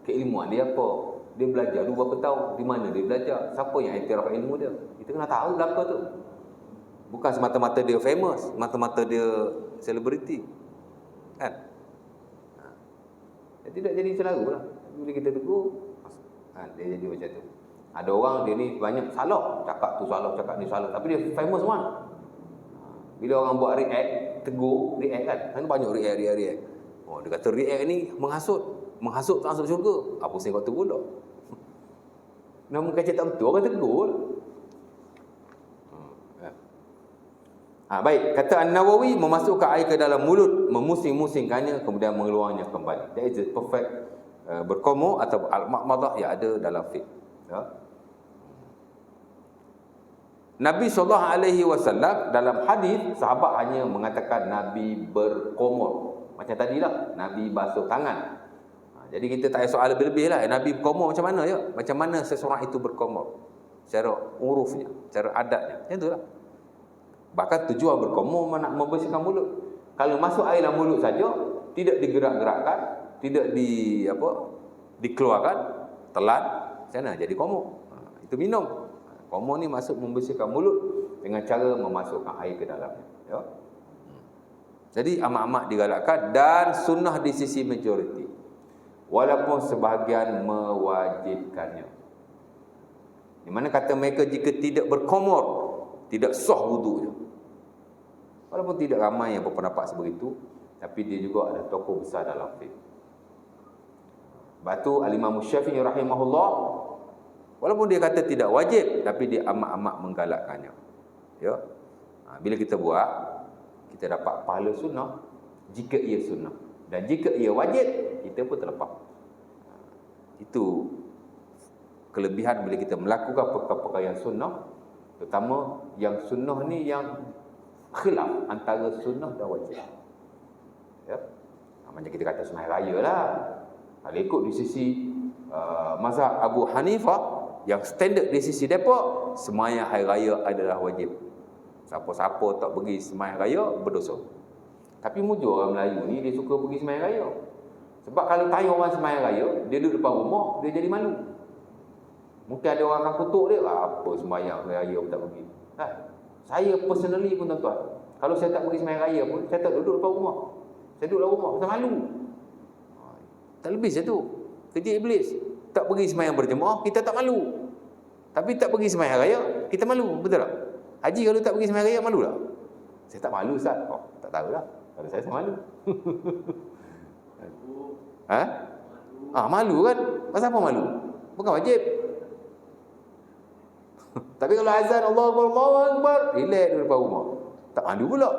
keilmuan dia apa, dia belajar dulu berapa tahun, di mana dia belajar, siapa yang iktiraf ilmu dia. Kita kena tahu belaka tu. Bukan semata-mata dia famous, semata-mata dia selebriti. Kan? Tidak jadi selalu lah. Bila kita tegur, dia jadi macam tu. Ada orang dia ni banyak salah, cakap tu salah, cakap ni salah, tapi dia famous one. Bila orang buat react, tegur, react kan. Kan banyak react. Dia kata react ni menghasut tak masuk syurga. Apa sih kau tu pula? Namun kacau tak betul, orang tegur. Baik, kata An-Nawawi, memasukkan air ke dalam mulut, memusing-musingkannya, kemudian mengeluarnya kembali. That is the perfect berkomo atau al-ma'madah yang ada dalam fiqh. Ya. Nabi SAW dalam hadis, sahabat hanya mengatakan Nabi berkomor. Macam tadilah, Nabi basuh tangan. Jadi kita tak ada soal lebih-lebih lah. Nabi berkomor macam mana ya? Macam mana seseorang itu berkomor? Secara urufnya, secara adatnya. Macam itulah. Bahkan tujuan berkomor nak membersihkan mulut. Kalau masuk air dalam mulut saja, tidak digerak-gerakkan, tidak dikeluarkan, telan, macam mana jadi komor? Itu minum. Komor ni masuk membersihkan mulut dengan cara memasukkan air ke dalamnya. Ya? Jadi amat-amat digalakkan dan sunnah di sisi majoriti. Walaupun sebahagian mewajibkannya. Di mana kata mereka jika tidak berkomor, tidak sah wuduknya. Walaupun tidak ramai yang berpendapat sebegitu, tapi dia juga ada tokoh besar dalam fiqh. Batu Al-Imam Syafi'i rahimahullah, walaupun dia kata tidak wajib, tapi dia amat-amat menggalakkannya. Ya. Bila kita buat, kita dapat pahala sunnah jika ia sunnah. Dan jika ia wajib, kita pun terlepas. Itu kelebihan bila kita melakukan perkara-perkara yang sunnah, terutama yang sunnah ni yang khilaf antara sunnah dan wajib. Ya. Macam kita kata sembahyang raya lah. Kalau ikut di sisi mazhab Abu Hanifah, yang standard di sisi mereka, sembahyang hari raya adalah wajib. Siapa-siapa tak pergi sembahyang raya berdosa. Tapi mujur orang Melayu ni, dia suka pergi sembahyang raya. Sebab kalau tanya orang sembahyang raya, dia duduk depan rumah, dia jadi malu. Mungkin ada orang akan kutuk dia, apa sembahyang raya pun tak pergi. Kan? Saya personally pun tuan-tuan, kalau saya tak pergi sembahyang raya pun, saya tak duduk depan rumah. Saya duduk dalam rumah, saya malu. Tak lebih satu. Kerja iblis. Tak pergi sembahyang berjemaah, kita tak malu. Tapi tak pergi sembahyang raya, kita malu. Betul tak? Haji kalau tak pergi sembahyang raya, malu tak? Saya tak malu, Ustaz. Oh, tak tahulah. Kalau saya malu. Ha? Malu kan? Pasal apa malu? Bukan wajib. Tapi kalau azan Allahu Akbar, Allahu Akbar, relax duduk depan rumah. Tak malu pula.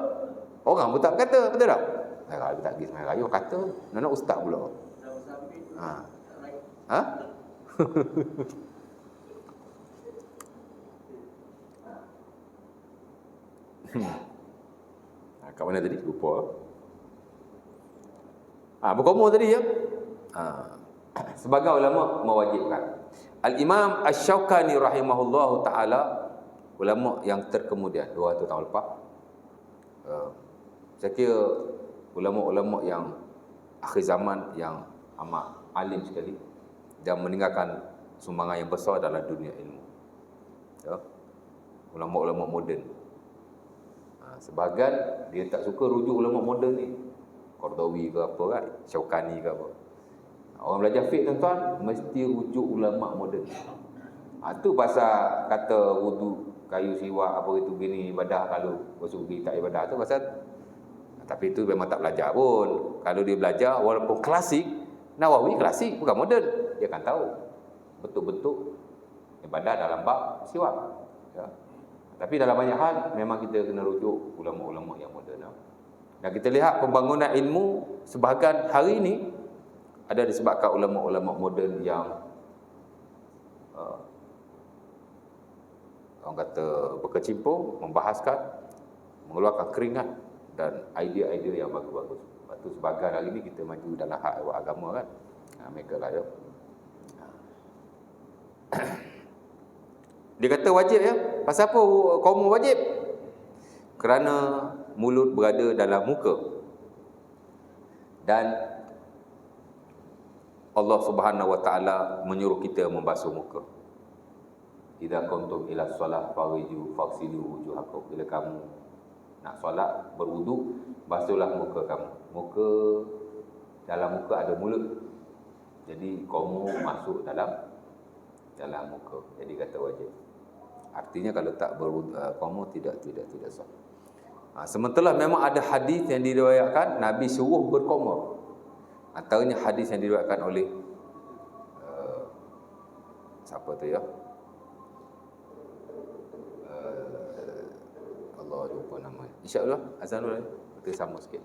Orang pun tak kata, betul tak? Kalau tak pergi sembahyang raya, kata nak ustaz pula. Ha? Kat mana tadi? Lupa. Berkomo tadi ya. Sebagai ulama mewajibkan. Al-Imam Asy-Syaukani rahimahullahu taala, ulama yang terkemudian 200 tahun lepas. Saya kira ulama-ulama yang akhir zaman yang amat alim sekali dan meninggalkan sumbangan yang besar dalam dunia ilmu. Ya. Ulama-ulama moden. Sebahagian dia tak suka rujuk ulama moden ni. Qardawi ke apa kan, Syaukani ke apa. Orang belajar fiqh tuan-tuan mesti rujuk ulama moden. Tu pasal kata wudu kayu siwak apa itu gini ibadah, kalau basuh gigi tak ibadah tu pasal, tapi itu memang tak belajar pun. Kalau dia belajar walaupun klasik, Nawawi klasik bukan moden, dia akan tahu betul-betul ibadah dalam bab siwak. Ya. Tapi dalam banyak hal memang kita kena rujuk ulama-ulama yang moden. Dan kita lihat pembangunan ilmu sebahagian hari ini ada disebabkan ulama-ulama moden yang orang kata berkecimpung, membahaskan, mengeluarkan keringat dan idea-idea yang bagus-bagus. Lepas tu sebahagian hari ini kita maju dalam hak agama kan. Mereka lah ya. Dia kata wajib ya. Pasal apa kaum wajib? Kerana mulut berada dalam muka. Dan Allah Subhanahu wa taala menyuruh kita membasuh muka. Idza kuntum ila solah faghsilu wujuhakum. Bila kamu nak solat, berwuduk, basuhlah muka kamu. Muka, dalam muka ada mulut. Jadi kamu masuk dalam muka. Jadi kata wajib. Artinya kalau tak berwuduk, kamu tidak sah. Sementara memang ada hadis yang diriwayatkan Nabi suruh berqamar. Antaranya hadis yang diriwayatkan oleh siapa tu ya? Allah lupa nama. Insya-Allah azan dulu. Kita sama sikit.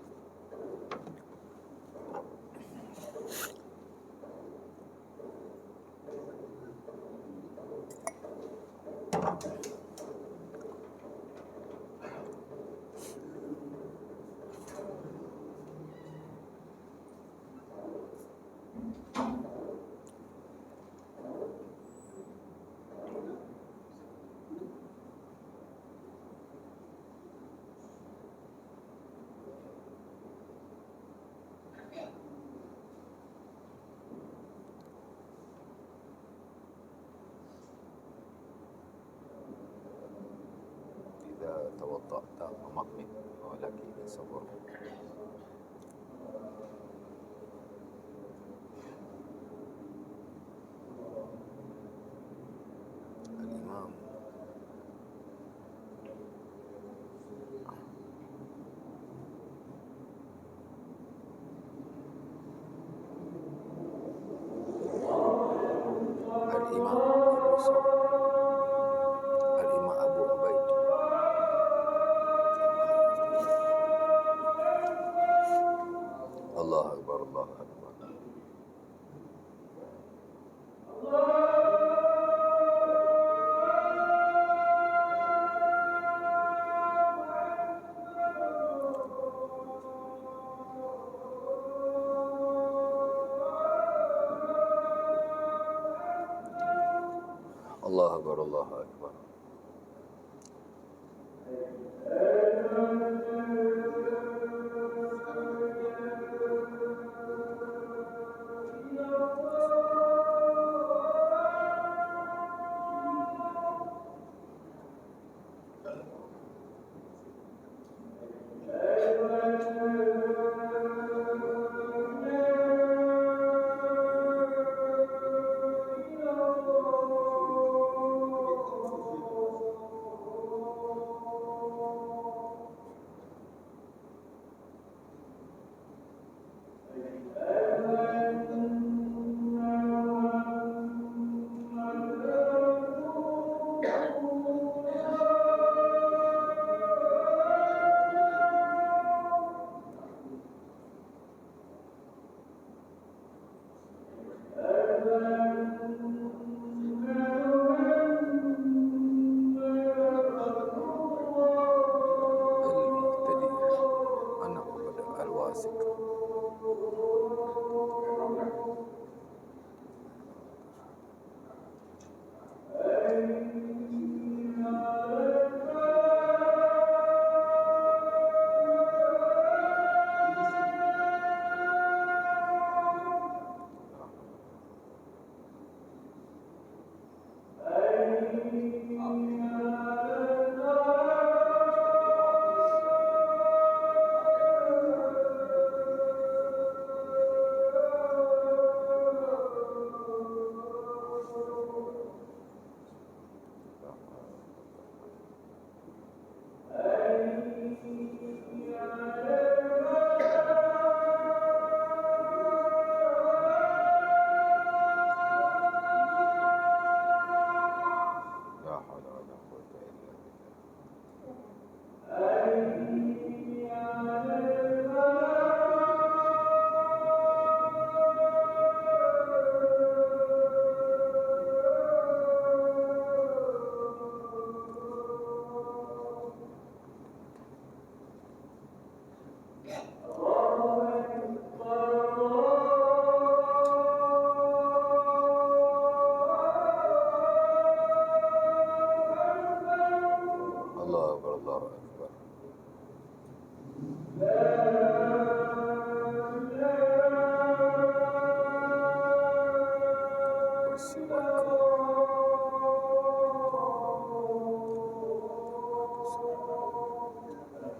توضأت ومضمض ولك صبر. الإمام Abu Ubaid. Allahu Akbar, Allahu Akbar. Allahu Akbar, Allahu Akbar.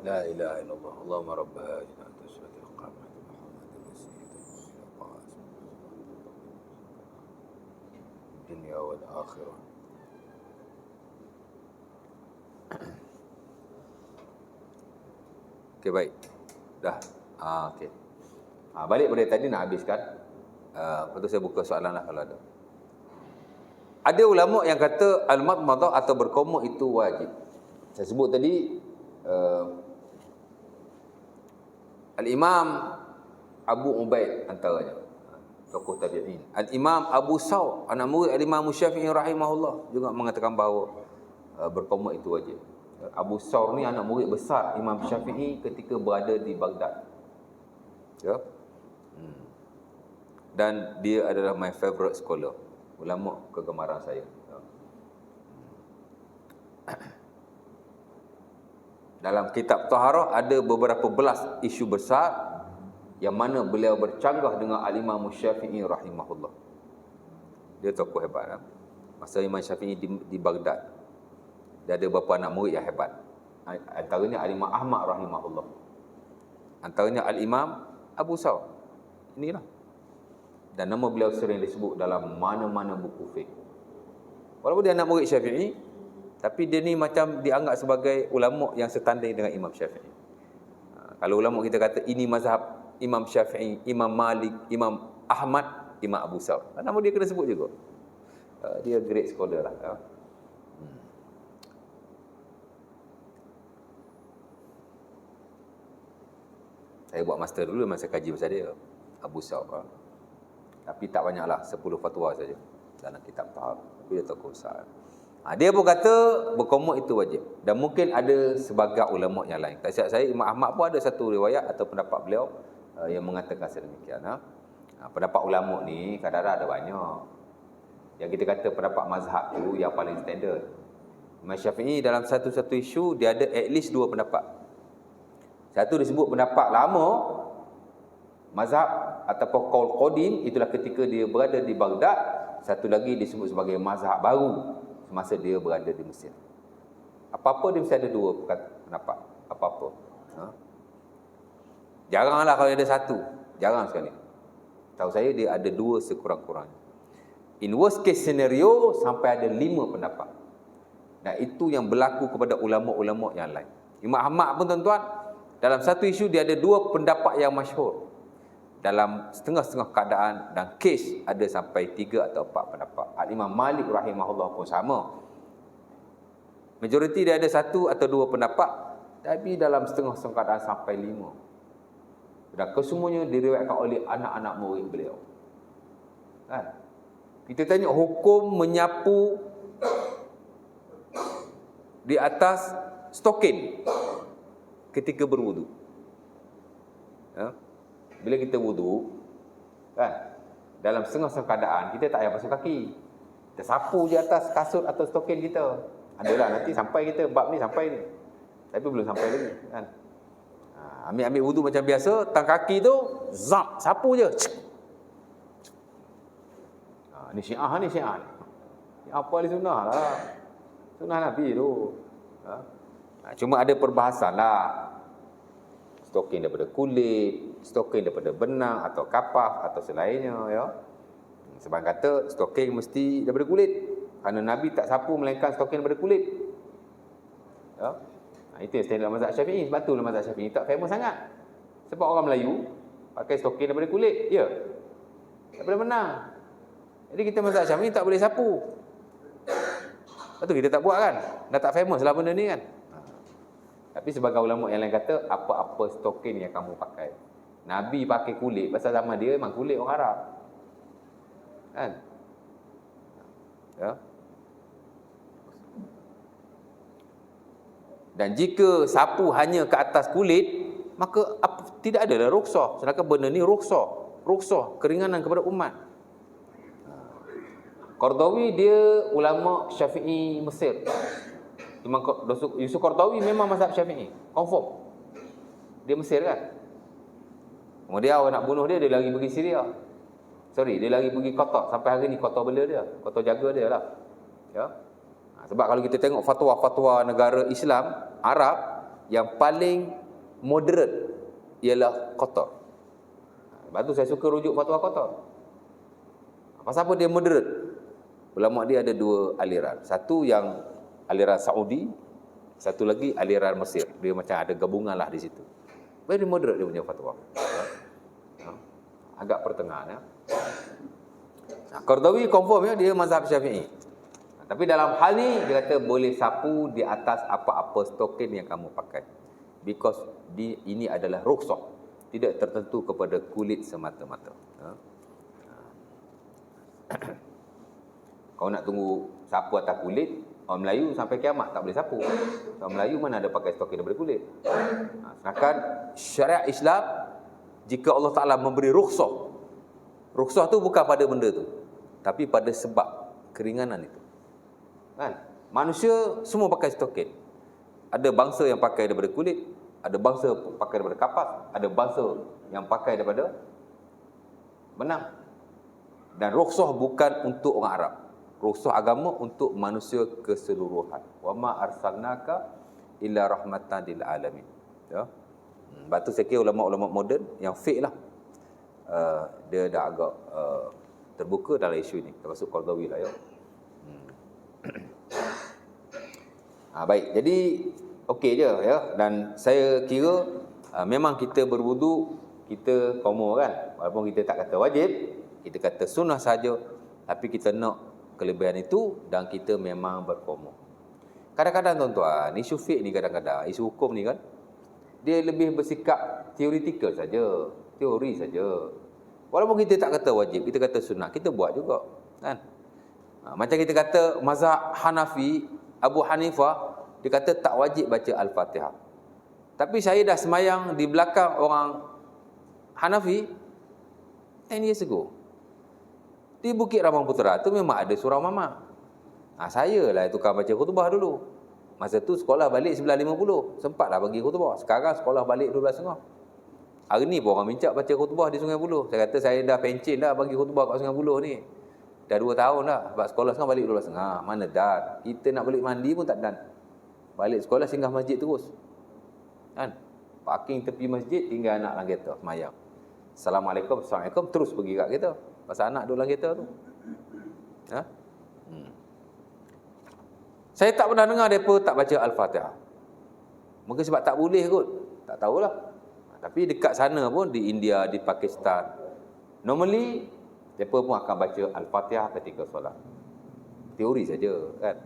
La ilaha illallah. Allahumma rabb hadhihi al-tashhadu al-qamah Muhammadin sayyidina dunya wal akhirah. Okey, baik. Dah. Okey. Balik pada tadi nak habiskan. Lepas tu saya buka soalan lah kalau ada. Ada ulama yang kata al-madmadah atau berkomuk itu wajib. Saya sebut tadi Al-Imam Abu Ubaid antaranya, tokoh tabi'in. Al-Imam Abu Saw, anak murid Al-Imam Syafi'i rahimahullah, juga mengatakan bahawa berkomuk itu wajib. Abu Saw ni anak murid besar Imam Syafi'i ketika berada di Baghdad. Ya. Dan dia adalah my favorite scholar, ulama kegemaran saya. Dalam kitab Taharah ada beberapa belas isu besar yang mana beliau bercanggah dengan Al-Imam Syafi'i rahimahullah. Dia tokoh hebat. Masa Imam Syafi'i di Baghdad, dia ada beberapa anak murid yang hebat. Antaranya Al-Imam Ahmad rahimahullah. Antaranya Al-Imam Abu Saw. Inilah. Dan nama beliau sering disebut dalam mana-mana buku fiqh. Walaupun dia anak murid Syafi'i, tapi dia ni macam dianggap sebagai ulama yang setanding dengan Imam Syafi'i. Kalau ulama kita kata ini mazhab Imam Syafi'i, Imam Malik, Imam Ahmad, Imam Abu Saw, nama dia kena sebut juga. Dia great scholar lah. Saya buat master dulu masa kaji pasal dia, Abu Saw. Tapi tak banyaklah, 10 fatwa saja dalam kitab Taharah. Tapi dia tokoh besar. Dia pun kata berkomuk itu wajib. Dan mungkin ada sebagai ulama yang lain. Tak silap saya, Imam Ahmad pun ada satu riwayat atau pendapat beliau yang mengatakan sedemikian. Pendapat ulama ni kadang-kadang ada banyak. Yang kita kata pendapat mazhab tu yang paling standard. Imam Syafi'i dalam satu-satu isu dia ada at least 2 pendapat. Satu disebut pendapat lama mazhab ataupun qaul qadim, itulah ketika dia berada di Baghdad. Satu lagi disebut sebagai mazhab baru semasa dia berada di Mesir. Apa-apa dia mesti ada 2 pendapat. Apa-apa. Jaranglah kalau ada satu. Jarang sekali. Tahu saya dia ada 2 sekurang-kurangnya. In worst case scenario sampai ada 5 pendapat. Dan itu yang berlaku kepada ulama-ulama yang lain. Imam Ahmad pun tuan-tuan, dalam satu isu dia ada 2 pendapat yang masyhur. Dalam setengah-setengah keadaan dan kes ada sampai 3 atau 4 pendapat. Al-Imam Malik rahimahullah pun sama. Majoriti dia ada 1 atau 2 pendapat, tapi dalam setengah-setengah keadaan sampai 5. Dan kesemuanya diriwayatkan oleh anak-anak murid beliau. Kan? Kita tanya hukum menyapu di atas stokin ketika berwudu. Bila kita wudu, kan, dalam setengah-setengah keadaan kita tak payah basuh kaki. Kita sapu je atas kasut atau stokin kita. Adalah nanti sampai kita bab ni sampai ni. Tapi belum sampai lagi, kan. Ambil wudu macam biasa, tang kaki tu zap, sapu je. Ni Syiah ni Syiah. Apa ahli sunnah lah. Sunnah Nabi tu. Cuma ada perbahasan lah. Stokin daripada kulit, stokin daripada benang atau kapas atau selainnya, ya. Sebab kata stokin mesti daripada kulit. Kerana Nabi tak sapu melainkan stokin daripada kulit. Ya. Itu yang standard mazhab Syafi'i. Sebab tu mazhab Syafi'i tak famous sangat. Sebab orang Melayu pakai stokin daripada kulit, ya. Daripada benang. Jadi kita mazhab Syafi'i tak boleh sapu. Lepas tu kita tak buat kan. Dah tak famous lah benda ni kan. Tapi sebagai ulama yang lain kata, apa-apa stokin yang kamu pakai. Nabi pakai kulit, pasal zaman dia memang kulit orang Arab. Kan? Ya. Dan jika sapu hanya ke atas kulit, maka tidak adalah rukhsah. Sedangkan benda ni rukhsah, keringanan kepada umat. Qardawi dia ulama Syafi'i Mesir. Imam Yusuf Qardawi memang mazhab Syafi'i, confirm. Dia Mesir kan. Kemudian orang nak bunuh dia, dia lari pergi Syria. Dia lari pergi Qatar. Sampai hari ni Qatar bela dia, Qatar jaga dia lah. Ya. Sebab kalau kita tengok fatwa-fatwa negara Islam Arab, yang paling moderate ialah Qatar. Lepas tu saya suka rujuk fatwa Qatar. Pasal apa dia moderate? Ulama dia ada dua aliran. Satu yang aliran Saudi, satu lagi aliran Mesir. Dia macam ada gabungan lah di situ. Very moderate dia punya fatwa. Agak pertengahan ya. Qardawi confirm ya, dia mazhab Syafi'i. Tapi dalam hal ni dia kata boleh sapu di atas apa-apa stokin yang kamu pakai. Because ini adalah rukhsah, tidak tertentu kepada kulit semata-mata. Kau nak tunggu sapu atas kulit, orang Melayu sampai kiamat tak boleh sapu. Orang Melayu mana ada pakai stokin daripada kulit. Sedangkan syariat Islam, jika Allah Ta'ala memberi rukhsah tu bukan pada benda tu, tapi pada sebab keringanan itu. Kan? Manusia semua pakai stokin. Ada bangsa yang pakai daripada kulit, ada bangsa pakai daripada kapas, ada bangsa yang pakai daripada benang. Dan rukhsah bukan untuk orang Arab. Rukhsah agama untuk manusia keseluruhan. Wa ma arsalnaka illa rahmatan lil alamin. Ya. Sebab tu saya kira ulama-ulama moden yang fake lah. Dia dah agak terbuka dalam isu ini, termasuk Qardawi lah ya. Baik, jadi okey je ya. Dan saya kira memang kita berwudu, kita komo kan. Walaupun kita tak kata wajib, kita kata sunnah saja, tapi kita nak kelebihan itu dan kita memang berkomo. Kadang-kadang tuan-tuan, isu fiqh ni kadang-kadang, isu hukum ni kan, dia lebih bersikap teoretikal saja, teori saja. Walaupun kita tak kata wajib, kita kata sunnah, kita buat juga kan. Macam kita kata mazhab Hanafi, Abu Hanifah, dia kata tak wajib baca Al-Fatihah. Tapi saya dah semayang di belakang orang Hanafi 10 years ago. Di Bukit Ramang Putera tu memang ada surau mama. Saya lah tukang baca khutbah dulu. Masa tu sekolah balik 9.50. Sempatlah bagi khutbah. Sekarang sekolah balik 12.30. Hari ni pun orang minta baca khutbah di Sungai Buloh. Saya kata saya dah pencen dah bagi khutbah kat Sungai Buloh ni. Dah 2 tahun dah. Sebab sekolah sekarang balik 12.30. Mana dan. Kita nak balik mandi pun tak dan. Balik sekolah singgah masjid terus. Kan? Parking tepi masjid, tinggal anak dalam kereta semayang. Assalamualaikum, Assalamualaikum, terus pergi kat kereta. Pasal anak duduk dalam kereta tu. Ha? Saya tak pernah dengar mereka tak baca Al-Fatihah. Mungkin sebab tak boleh kot. Tak tahulah. Tapi dekat sana pun, di India, di Pakistan, normally mereka pun akan baca Al-Fatihah ketika solat. Teori saja kan.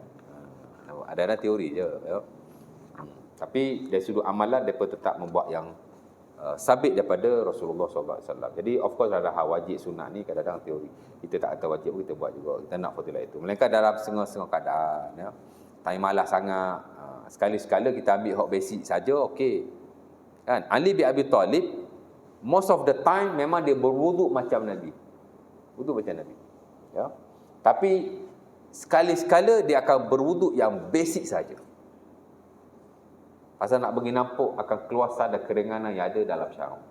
Ada teori je ya. Tapi dari sudut amalan mereka tetap membuat yang sabit daripada Rasulullah SAW. Jadi of course ada hal wajib sunnah ni kadang-kadang teori. Kita tak kata wajib, kita buat juga. Kita nak fadilah itu. Melainkan dalam setengah-setengah keadaan ya. Time malas sangat, sekali-sekala kita ambil hak basic saja, okey. Kan? Ali bin Abi Talib most of the time memang dia berwuduk macam Nabi. Wuduk macam Nabi. Ya. Tapi sekali-sekala dia akan berwuduk yang basic saja. Pasal nak bagi nampak akan keluasan dan keringanan yang ada dalam syarab.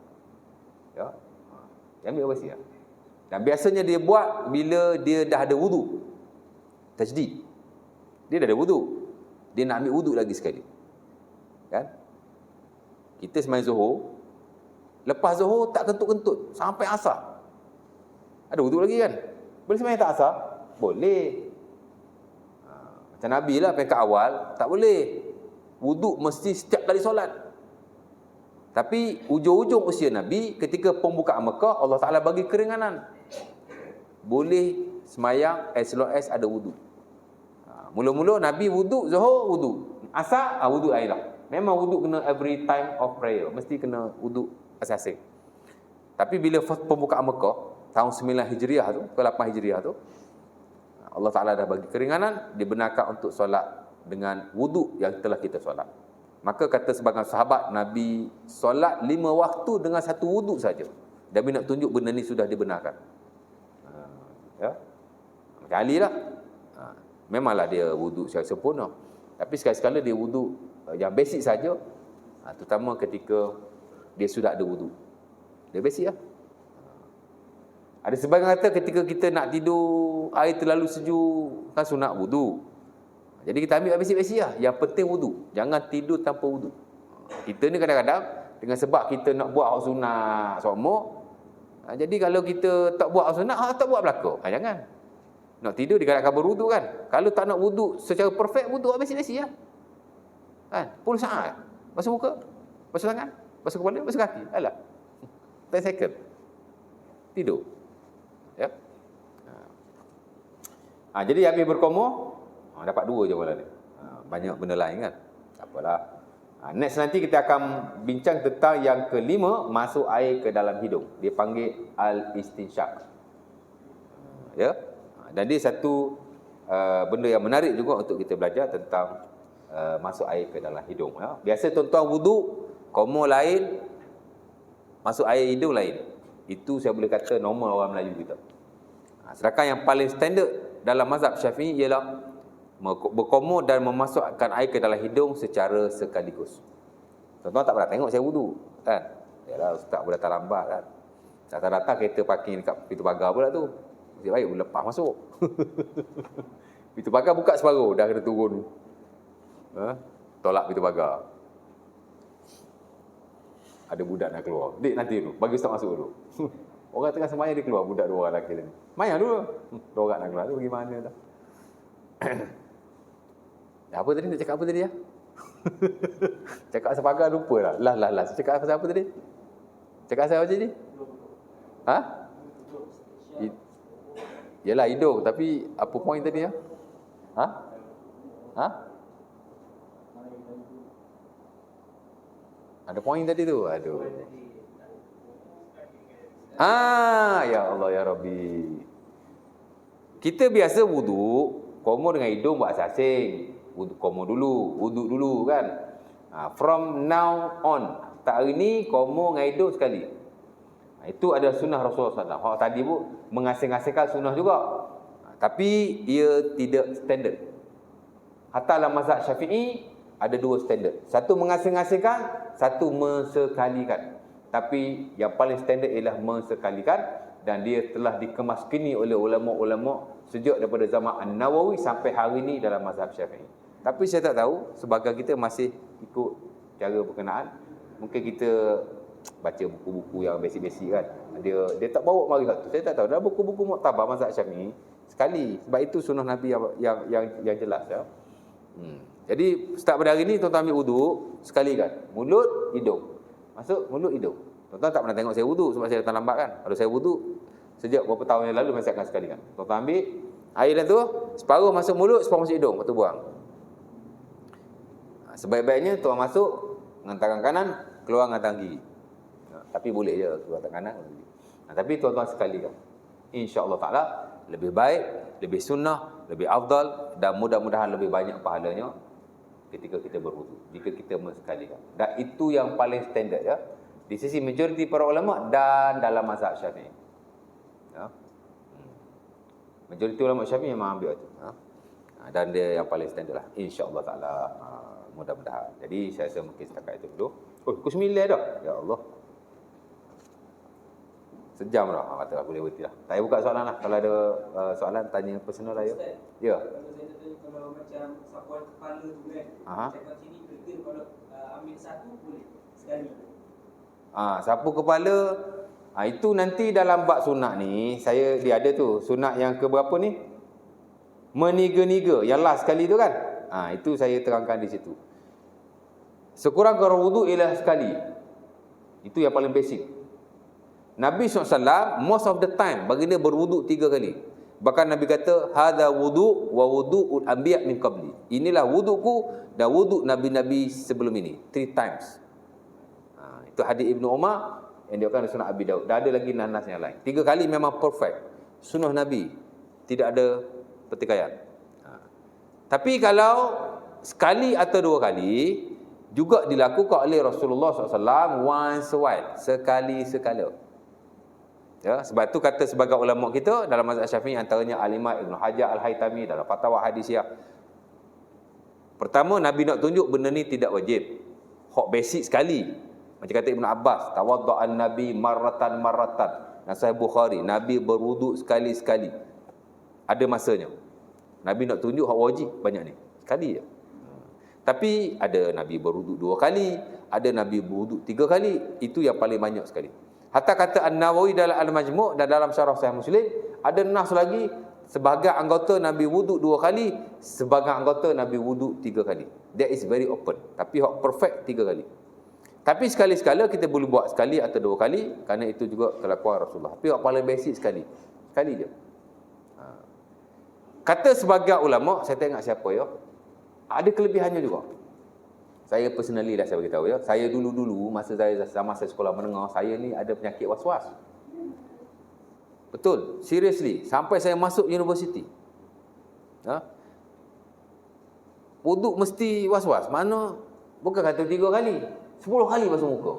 Ya. Dia ambil basic. Dan biasanya dia buat bila dia dah ada wuduk. Tajdid. Dia dah ada wuduk. Dia nak ambil wuduk lagi sekali. Kan? Kita sembang Zuhur. Lepas Zuhur tak kentut-kentut sampai asar. Ada wuduk lagi kan? Boleh sembang tak asar? Boleh. Macam Nabi lah peringkat awal, tak boleh. Wuduk mesti setiap kali solat. Tapi ujung-ujung usia Nabi, ketika pembukaan Mekah, Allah Ta'ala bagi keringanan. Boleh semayang as long as ada wuduk. Mula-mula Nabi wuduk Zuhur, wuduk. Asar, wuduk air lah. Memang wuduk kena every time of prayer. Mesti kena wuduk asing-asing. Tapi bila pembukaan Mekah, tahun 9 Hijriah tu, ke 8 Hijriah tu, Allah Ta'ala dah bagi keringanan, dibenarkan untuk solat dengan wuduk yang telah kita solat. Maka kata sebagian sahabat, Nabi solat 5 waktu dengan satu wuduk saja. Nabi nak tunjuk benda ni sudah dibenarkan. Ya? Macam Ali lah. Memanglah dia wuduk secara sempurna. Tapi sekali-sekala dia wuduk yang basic saja, terutama ketika dia sudah ada wuduk. Dia basic lah. Ada sebagian kata ketika kita nak tidur, air terlalu sejuk, kan sunat wuduk. Jadi kita ambil basic-basic lah. Yang penting wuduk. Jangan tidur tanpa wuduk. Kita ni kadang-kadang dengan sebab kita nak buat hak sunat semua. Jadi kalau kita tak buat hak sunat, tak buat belaka. Jangan. Nak tidur digalakkan berwuduk kan. Kalau tak nak wuduk secara perfect, wuduk basic-basic lah. Kan? 10 saat. Basuh muka, basuh tangan, basuh kepala, basuh kaki. Alah. 10 second. Tidur. Ya. Jadi habis berkomor, dapat 2 je malam ni. Banyak benda lain kan. Tak apalah. Next nanti kita akan bincang tentang yang kelima, masuk air ke dalam hidung. Dia panggil al-istinsyaq. Ya. Dan dia satu benda yang menarik juga untuk kita belajar tentang masuk air ke dalam hidung. Ya. Biasa tuan-tuan wuduk, komor lain, masuk air hidung lain. Itu saya boleh kata normal orang Melayu kita. Sedangkan yang paling standard dalam mazhab Syafi'i ialah berkomor dan memasukkan air ke dalam hidung secara sekaligus. Tuan-tuan tak pernah tengok saya wuduk, kan? Yalah, ustaz boleh datang lambat kan. Datang-datang kereta parking dekat pintu pagar pula tu. Nasib baik lepas masuk. Pintu pagar buka separuh, dah kena turun. Tolak pintu pagar. Ada budak nak keluar. Dik nanti dulu, bagi ustaz masuk dulu. Orang tengah semayang dia keluar, budak 2 orang lelaki ni. Mayang dulu. 2 orang nak keluar tu bagaimana dah. Apa tadi nak cakap apa tadi ya? Cakap pasal pagar lupa lah. Lah. Cakap pasal apa tadi? Cakap pasal apa tadi? Yalah hidung, tapi apa point tadi ya? Ada point tadi tu. Aduh. Ya Allah ya Rabbi. Kita biasa wuduk, komor dengan hidung buat asing. Wuduk komor dulu, wuduk dulu kan. From now on, tak hari ni komor dengan hidung sekali. Itu ada sunnah Rasulullah SAW. Tadi pun mengasing-asingkan sunnah juga. Tapi ia tidak standard. Hatta dalam mazhab Syafi'i ada 2 standard. Satu mengasing-asingkan, satu mensekalikan. Tapi yang paling standard ialah mensekalikan, dan dia telah dikemaskini oleh ulama-ulama sejak daripada zaman An-Nawawi sampai hari ini dalam mazhab Syafi'i. Tapi saya tak tahu, sebagian kita masih ikut cara berkenaan. Mungkin kita baca buku-buku yang basic-basic kan. Dia tak bawa mari satu. Saya tak tahu. Dalam buku-buku Muqtabar mazhab Syafi'i sekali. Sebab itu sunnah Nabi yang jelas ya. Jadi start pada hari ni tuan-tuan ambil wuduk sekali kan. Mulut, hidung. Masuk mulut, hidung. Tuan-tuan tak pernah tengok saya wuduk sebab saya datang lambat kan. Kalau saya wuduk sejak beberapa tahun yang lalu saya akan sekali kan. Tuan-tuan ambil air dan tu, separuh masuk mulut, separuh masuk hidung, lepas tu buang. Sebaik-baiknya tuan masuk dengan tangan kanan, keluar dengan tangan kiri. Tapi boleh je keluar tangan kanan. Tapi tuan-tuan sekali kan. InsyaAllah ta'ala lebih baik, lebih sunnah, lebih afdal, dan mudah-mudahan lebih banyak pahalanya ketika kita berwuduk, jika kita mensekalikan. Dan itu yang paling standard ya, di sisi majoriti para ulama dan dalam mazhab Syafi'i ya. Majoriti ulama Syafi'i memang ambil itu ya. Dan dia yang paling standard lah, insya-Allah ta'ala. Mudah-mudahan. Jadi saya rasa mungkin setakat itu dulu. Pukul 9 dah. Ya Allah. Sejam dah. Kata boleh berhenti lah. Saya buka soalan lah. Kalau ada soalan, tanya personal lah ya. Ya. Kalau macam sapuan kepala tu kan. Cakap sini kita kalau ambil satu boleh sekali. Sapu kepala, itu nanti dalam bab sunat ni, dia ada tu. Sunat yang ke berapa ni? Meniga-niga. Yang last sekali tu kan? Itu saya terangkan di situ. Sekurang-kurang wuduk ialah sekali. Itu yang paling basic. Nabi SAW most of the time baginda berwuduk 3 kali. Bahkan Nabi kata, hadza wudu wa wudu'ul anbiya min qabli. Inilah wuduku dan wuduk nabi-nabi sebelum ini. 3 times. Itu hadis Ibnu Umar yang diriwayatkan oleh Sunan Abi Daud. Dah ada lagi nas yang lain. 3 kali memang perfect. Sunnah Nabi. Tidak ada pertikaian. Tapi kalau sekali atau 2 kali, juga dilakukan oleh Rasulullah SAW once a while. Sekali-sekala. Ya, sebab tu kata sebagai ulama kita dalam mazhab Syafi'i, antaranya Al-Imam Ibn Hajar Al-Haytami dalam Fatwa Hadisiyah. Pertama, Nabi nak tunjuk benda ni tidak wajib. Hak basic sekali. Macam kata Ibn Abbas, tawadda'an Nabi marratan. Dan Sahih Bukhari, Nabi berwuduk sekali-sekali. Ada masanya. Nabi nak tunjuk hak wajib banyak ni. Sekali je. Tapi ada Nabi berwuduk 2 kali, ada Nabi berwuduk 3 kali. Itu yang paling banyak sekali. Hatta kata An-Nawawi dalam Al-Majmu' dan dalam Syarah Sahih Muslim, ada nas lagi sebagai anggota Nabi wuduk 2 kali, sebagai anggota Nabi wuduk 3 kali. That is very open. Tapi hak perfect 3 kali. Tapi sekali-sekala kita boleh buat sekali atau 2 kali, kerana itu juga kelakuan Rasulullah. Tapi hak paling basic sekali. Sekali je. Kata sebagai ulama, saya tengok siapa ya, ada kelebihannya juga. Saya personally dah saya beritahu ya. Saya dulu-dulu masa saya sekolah menengah, saya ni ada penyakit was-was. Betul, seriously, sampai saya masuk universiti. Wuduk mesti was-was. Mana bukan kata 3 kali, 10 kali basuh muka.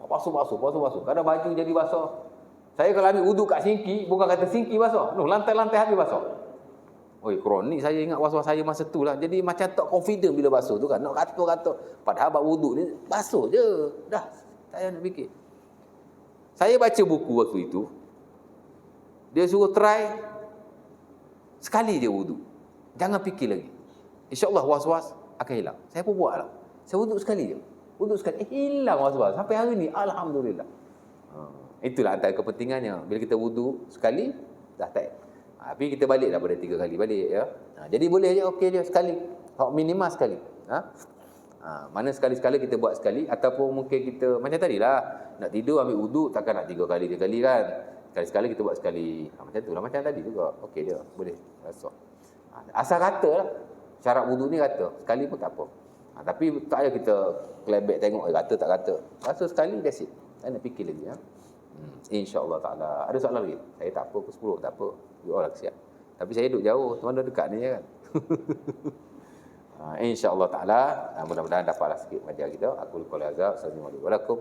Basuh. Kadang baju jadi basah. Saya kalau ambil wuduk kat sinki, bukan kata sinki basah. No, lantai-lantai habis basah. Oi, kronik saya ingat was-was saya masa tu lah. Jadi macam tak confident bila basuh tu kan. Nak kata. Padahal bab wuduk ni basuh je. Dah, saya nak fikir. Saya baca buku waktu itu. Dia suruh try sekali je wuduk. Jangan fikir lagi. InsyaAllah was-was akan hilang. Saya pun buat lah. Saya wuduk sekali je. Hilang was-was. Sampai hari ni, alhamdulillah. Itulah antara kepentingannya. Bila kita wuduk sekali, dah tak. Tapi kita balik dah pada 3 kali balik ya. Jadi boleh je, okey je sekali. Hak minimal sekali. Mana sekali-sekala kita buat sekali, ataupun mungkin kita macam tadilah, nak tidur ambil wuduk takkan nak 3 kali kan. Sekali-sekala kita buat sekali. Macam tu lah, macam tadi juga. Okey dia, boleh rasa. Asal kata lah. Syarat wuduk ni kata, sekali pun tak apa. Tapi tak payah kita kelebek tengok kata tak kata. Rasa sekali that's it. Tak nak fikir lagi ya. InsyaAllah ta'ala. Ada soalan lagi? Saya tak apa, pukul 10 tak apa. You all siap. Tapi saya duduk jauh, teman dah dekat ni kan. InsyaAllah ta'ala, mudah-mudahan dapatlah sikit mengajar kita. Aku lupa lazab. Assalamualaikum warahmatullahi wabarakatuh.